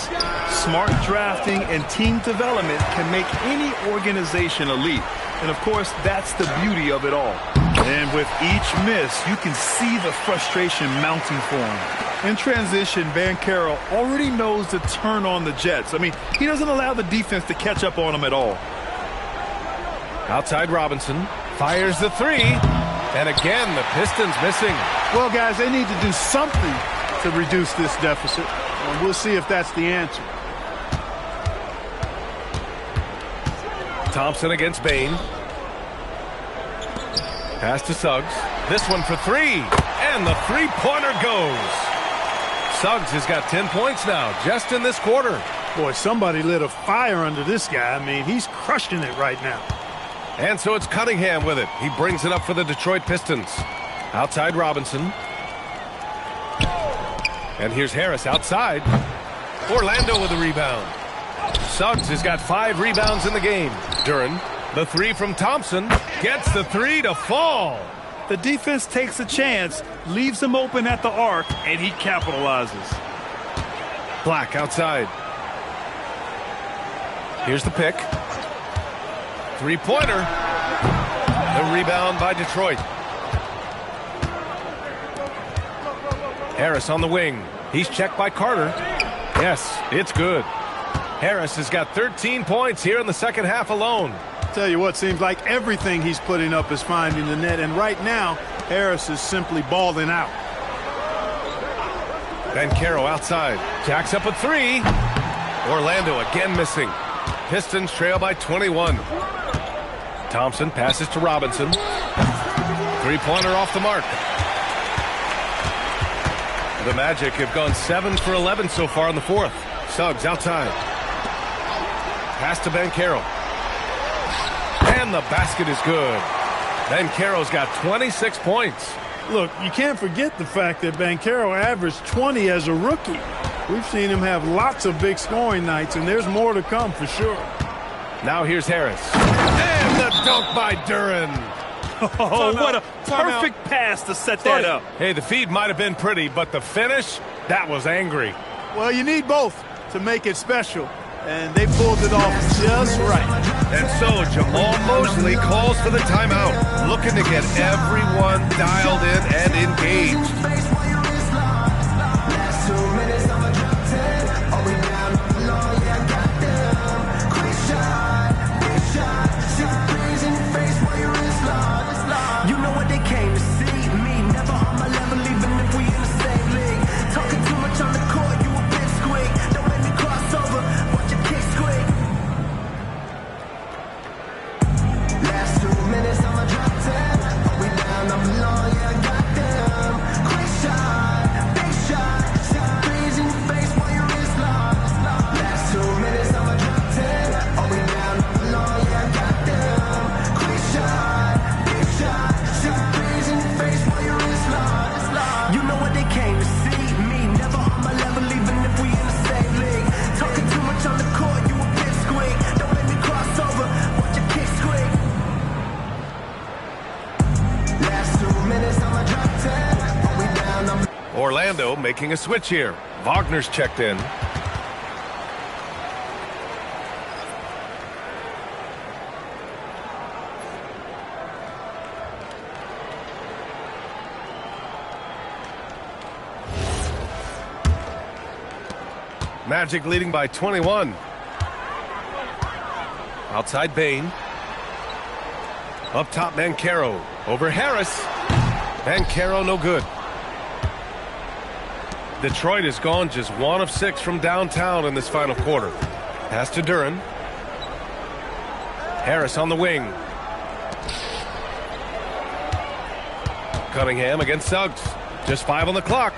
[SPEAKER 2] Smart drafting and team development can make any organization elite. And of course, that's the beauty of it all. And with each miss, you can see the frustration mounting for him. In transition, Banchero already knows to turn on the Jets. I mean, he doesn't allow the defense to catch up on him at all.
[SPEAKER 1] Outside Robinson. Fires the three. And again, the Pistons missing.
[SPEAKER 4] Well, guys, they need to do something to reduce this deficit. and we'll see if that's the answer.
[SPEAKER 1] Thompson against Bain. Pass to Suggs. This one for three. And the three-pointer goes. Suggs has got 10 points now, just in this quarter.
[SPEAKER 4] Boy, somebody lit a fire under this guy. I mean, he's crushing it right now.
[SPEAKER 1] And so it's Cunningham with it. He brings it up for the Detroit Pistons. Outside Robinson. And here's Harris outside. Orlando with the rebound. Suggs has got 5 rebounds in the game. Duren, the three from Thompson, gets the three to fall.
[SPEAKER 2] The defense takes a chance, leaves him open at the arc, and he capitalizes.
[SPEAKER 1] Black outside. Here's the pick. Three-pointer. The rebound by Detroit. Harris on the wing. He's checked by Carter. Yes, it's good. Harris has got 13 points here in the second half alone.
[SPEAKER 4] Tell you what, seems like everything he's putting up is finding the net, and right now, Harris is simply balling out.
[SPEAKER 1] Banchero outside. Jacks up a three. Orlando again missing. Pistons trail by 21. Thompson passes to Robinson. Three-pointer off the mark. The Magic have gone 7 for 11 so far in the fourth. Suggs outside. Pass to Banchero. And the basket is good. Banchero's got 26 points.
[SPEAKER 4] Look, you can't forget the fact that Banchero averaged 20 as a rookie. We've seen him have lots of big scoring nights, and there's more to come for sure.
[SPEAKER 1] Now here's Harris. And the dunk by Duren.
[SPEAKER 2] Oh, what a perfect pass to set that up.
[SPEAKER 1] Hey, the feed might have been pretty, but the finish, that was angry.
[SPEAKER 4] Well, you need both to make it special, and they pulled it off just right.
[SPEAKER 1] And so Jamal Mosley calls for the timeout, looking to get everyone dialed in and engaged. Orlando making a switch here. Wagner's checked in. Magic leading by 21. Outside Bain. Up top Banchero. Over Harris. Banchero no good. Detroit has gone just 1 of 6 from downtown in this final quarter. Pass to Duren. Harris on the wing. Cunningham against Suggs. Just 5 on the clock.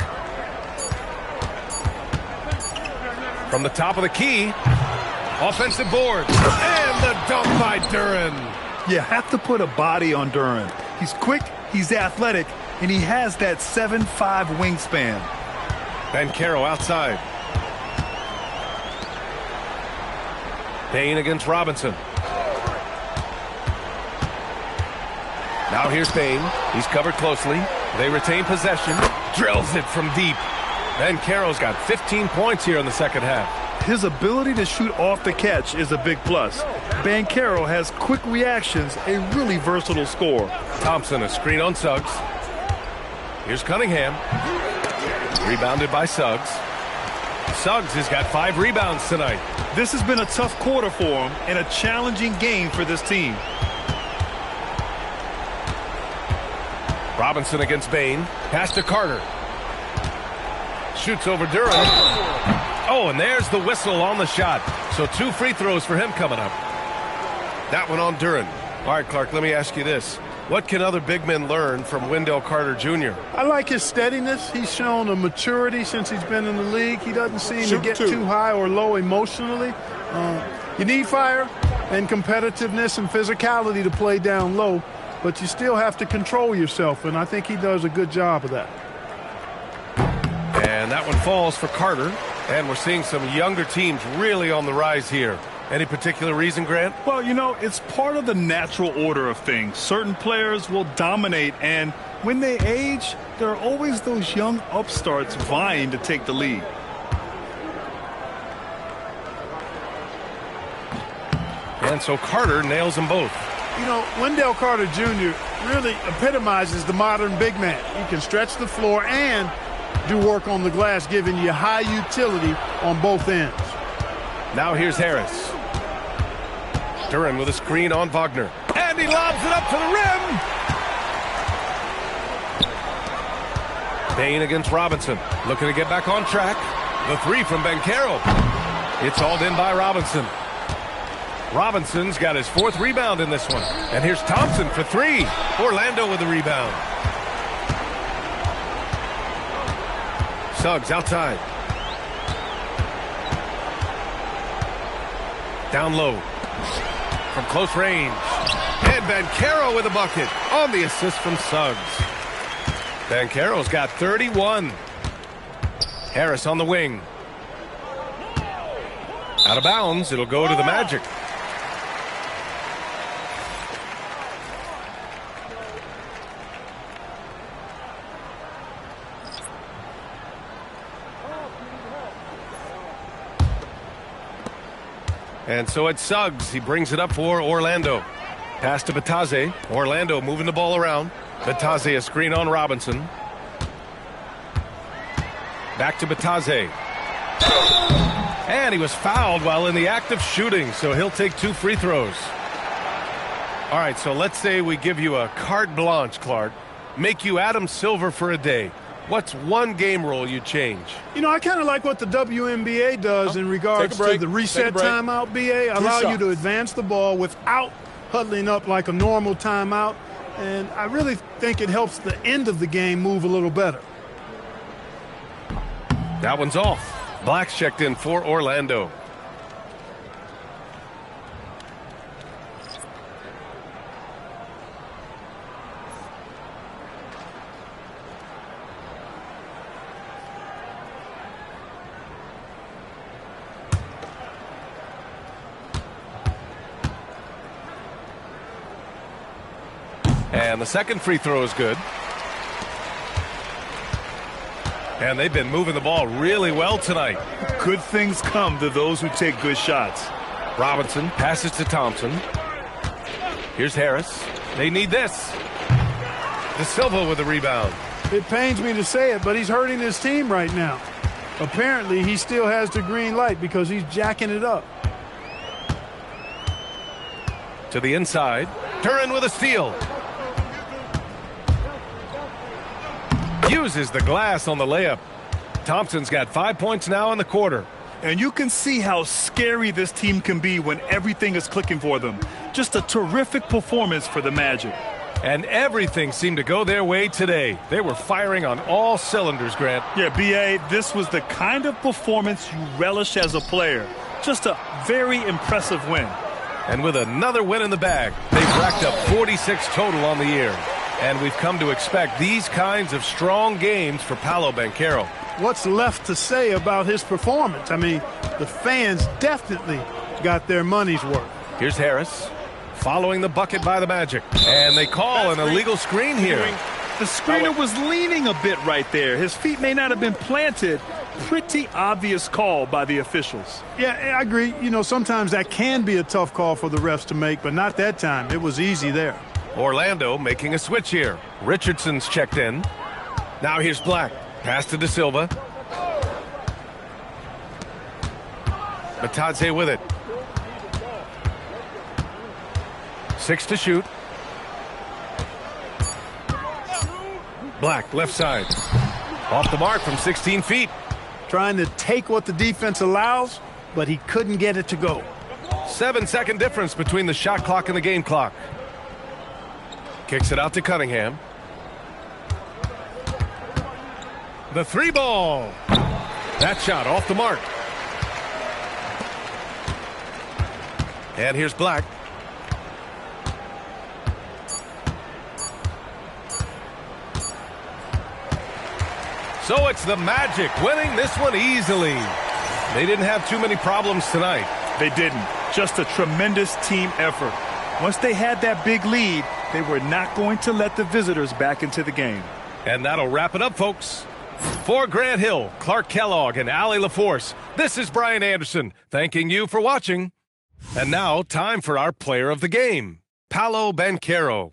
[SPEAKER 1] From the top of the key. Offensive board. And the dunk by Duren.
[SPEAKER 2] You have to put a body on Duren. He's quick, he's athletic, and he has that 7'5" wingspan.
[SPEAKER 1] Banchero outside. Payne against Robinson. Now here's Payne. He's covered closely. They retain possession. Drills it from deep. Banchero's got 15 points here in the second half.
[SPEAKER 2] His ability to shoot off the catch is a big plus. Banchero has quick reactions, a really versatile scorer.
[SPEAKER 1] Thompson, a screen on Suggs. Here's Cunningham. Rebounded by Suggs. Suggs has got 5 rebounds tonight.
[SPEAKER 2] This has been a tough quarter for him and a challenging game for this team.
[SPEAKER 1] Robinson against Bain. Pass to Carter. Shoots over Duren. Oh, and there's the whistle on the shot. So 2 free throws for him coming up. That one on Duren. All right, Clark, let me ask you this. What can other big men learn from Wendell Carter Jr.?
[SPEAKER 4] I like his steadiness. He's shown a maturity since he's been in the league. He doesn't seem to get too high or low emotionally. You need fire and competitiveness and physicality to play down low, but you still have to control yourself, and I think he does a good job of that.
[SPEAKER 1] And that one falls for Carter, and we're seeing some younger teams really on the rise here. Any particular reason, Grant?
[SPEAKER 2] Well, you know, it's part of the natural order of things. Certain players will dominate, and when they age, there are always those young upstarts vying to take the lead.
[SPEAKER 1] And so Carter nails them both.
[SPEAKER 4] You know, Wendell Carter Jr. really epitomizes the modern big man. He can stretch the floor and do work on the glass, giving you high utility on both ends.
[SPEAKER 1] Now here's Harris. Duren with a screen on Wagner. And he lobs it up to the rim. Payne against Robinson. Looking to get back on track. The 3 from Banchero. It's hauled in by Robinson. Robinson's got his 4th rebound in this one. And here's Thompson for 3. Orlando with the rebound. Suggs outside. Down low. From close range. And Banchero with a bucket on the assist from Suggs. Banchero's got 31. Harris on the wing. Out of bounds. It'll go to the Magic. And so it's Suggs. He brings it up for Orlando. Pass to Bataze. Orlando moving the ball around. Bataze a screen on Robinson. Back to Bataze. And he was fouled while in the act of shooting, so he'll take 2 free throws. All right, so let's say we give you a carte blanche, Clark. Make you Adam Silver for a day. What's one game rule you change?
[SPEAKER 4] You know, I kind of like what the WNBA does in regards to the reset timeout, BA. Allow you to advance the ball without huddling up like a normal timeout. And I really think it helps the end of the game move a little better.
[SPEAKER 1] That one's off. Black's checked in for Orlando. And the second free throw is good. And they've been moving the ball really well tonight.
[SPEAKER 2] Good things come to those who take good shots.
[SPEAKER 1] Robinson passes to Thompson. Here's Harris. They need this. De Silva with the rebound.
[SPEAKER 4] It pains me to say it, but he's hurting his team right now. Apparently, he still has the green light because he's jacking it up.
[SPEAKER 1] To the inside. Duren with a steal. Uses the glass on the layup. Thompson's got 5 points now in the quarter.
[SPEAKER 2] And you can see how scary this team can be when everything is clicking for them. Just a terrific performance for the Magic.
[SPEAKER 1] And everything seemed to go their way today. They were firing on all cylinders, Grant.
[SPEAKER 2] Yeah, B.A., this was the kind of performance you relish as a player. Just a very impressive win.
[SPEAKER 1] And with another win in the bag, they've racked up 46 total on the year. And we've come to expect these kinds of strong games for Paolo Banchero.
[SPEAKER 4] What's left to say about his performance? I mean, the fans definitely got their money's worth.
[SPEAKER 1] Here's Harris following the bucket by the Magic. And they call an illegal screen here.
[SPEAKER 2] The screener was leaning a bit right there. His feet may not have been planted. Pretty obvious call by the officials.
[SPEAKER 4] Yeah, I agree. You know, sometimes that can be a tough call for the refs to make, but not that time. It was easy there.
[SPEAKER 1] Orlando making a switch here. Richardson's checked in. Now here's Black. Pass to De Silva. Bataze with it. 6 to shoot. Black left side. Off the mark from 16 feet.
[SPEAKER 4] trying to take what the defense allows, but he couldn't get it to go.
[SPEAKER 1] 7-second difference between the shot clock and the game clock. Kicks it out to Cunningham. The three ball. That shot off the mark. And here's Black. So it's the Magic winning this one easily. They didn't have too many problems tonight.
[SPEAKER 2] They didn't. Just a tremendous team effort. Once they had that big lead, they were not going to let the visitors back into the game.
[SPEAKER 1] And that'll wrap it up, folks. For Grant Hill, Clark Kellogg, and Allie LaForce, this is Brian Anderson, thanking you for watching. And now, time for our player of the game, Paolo Banchero.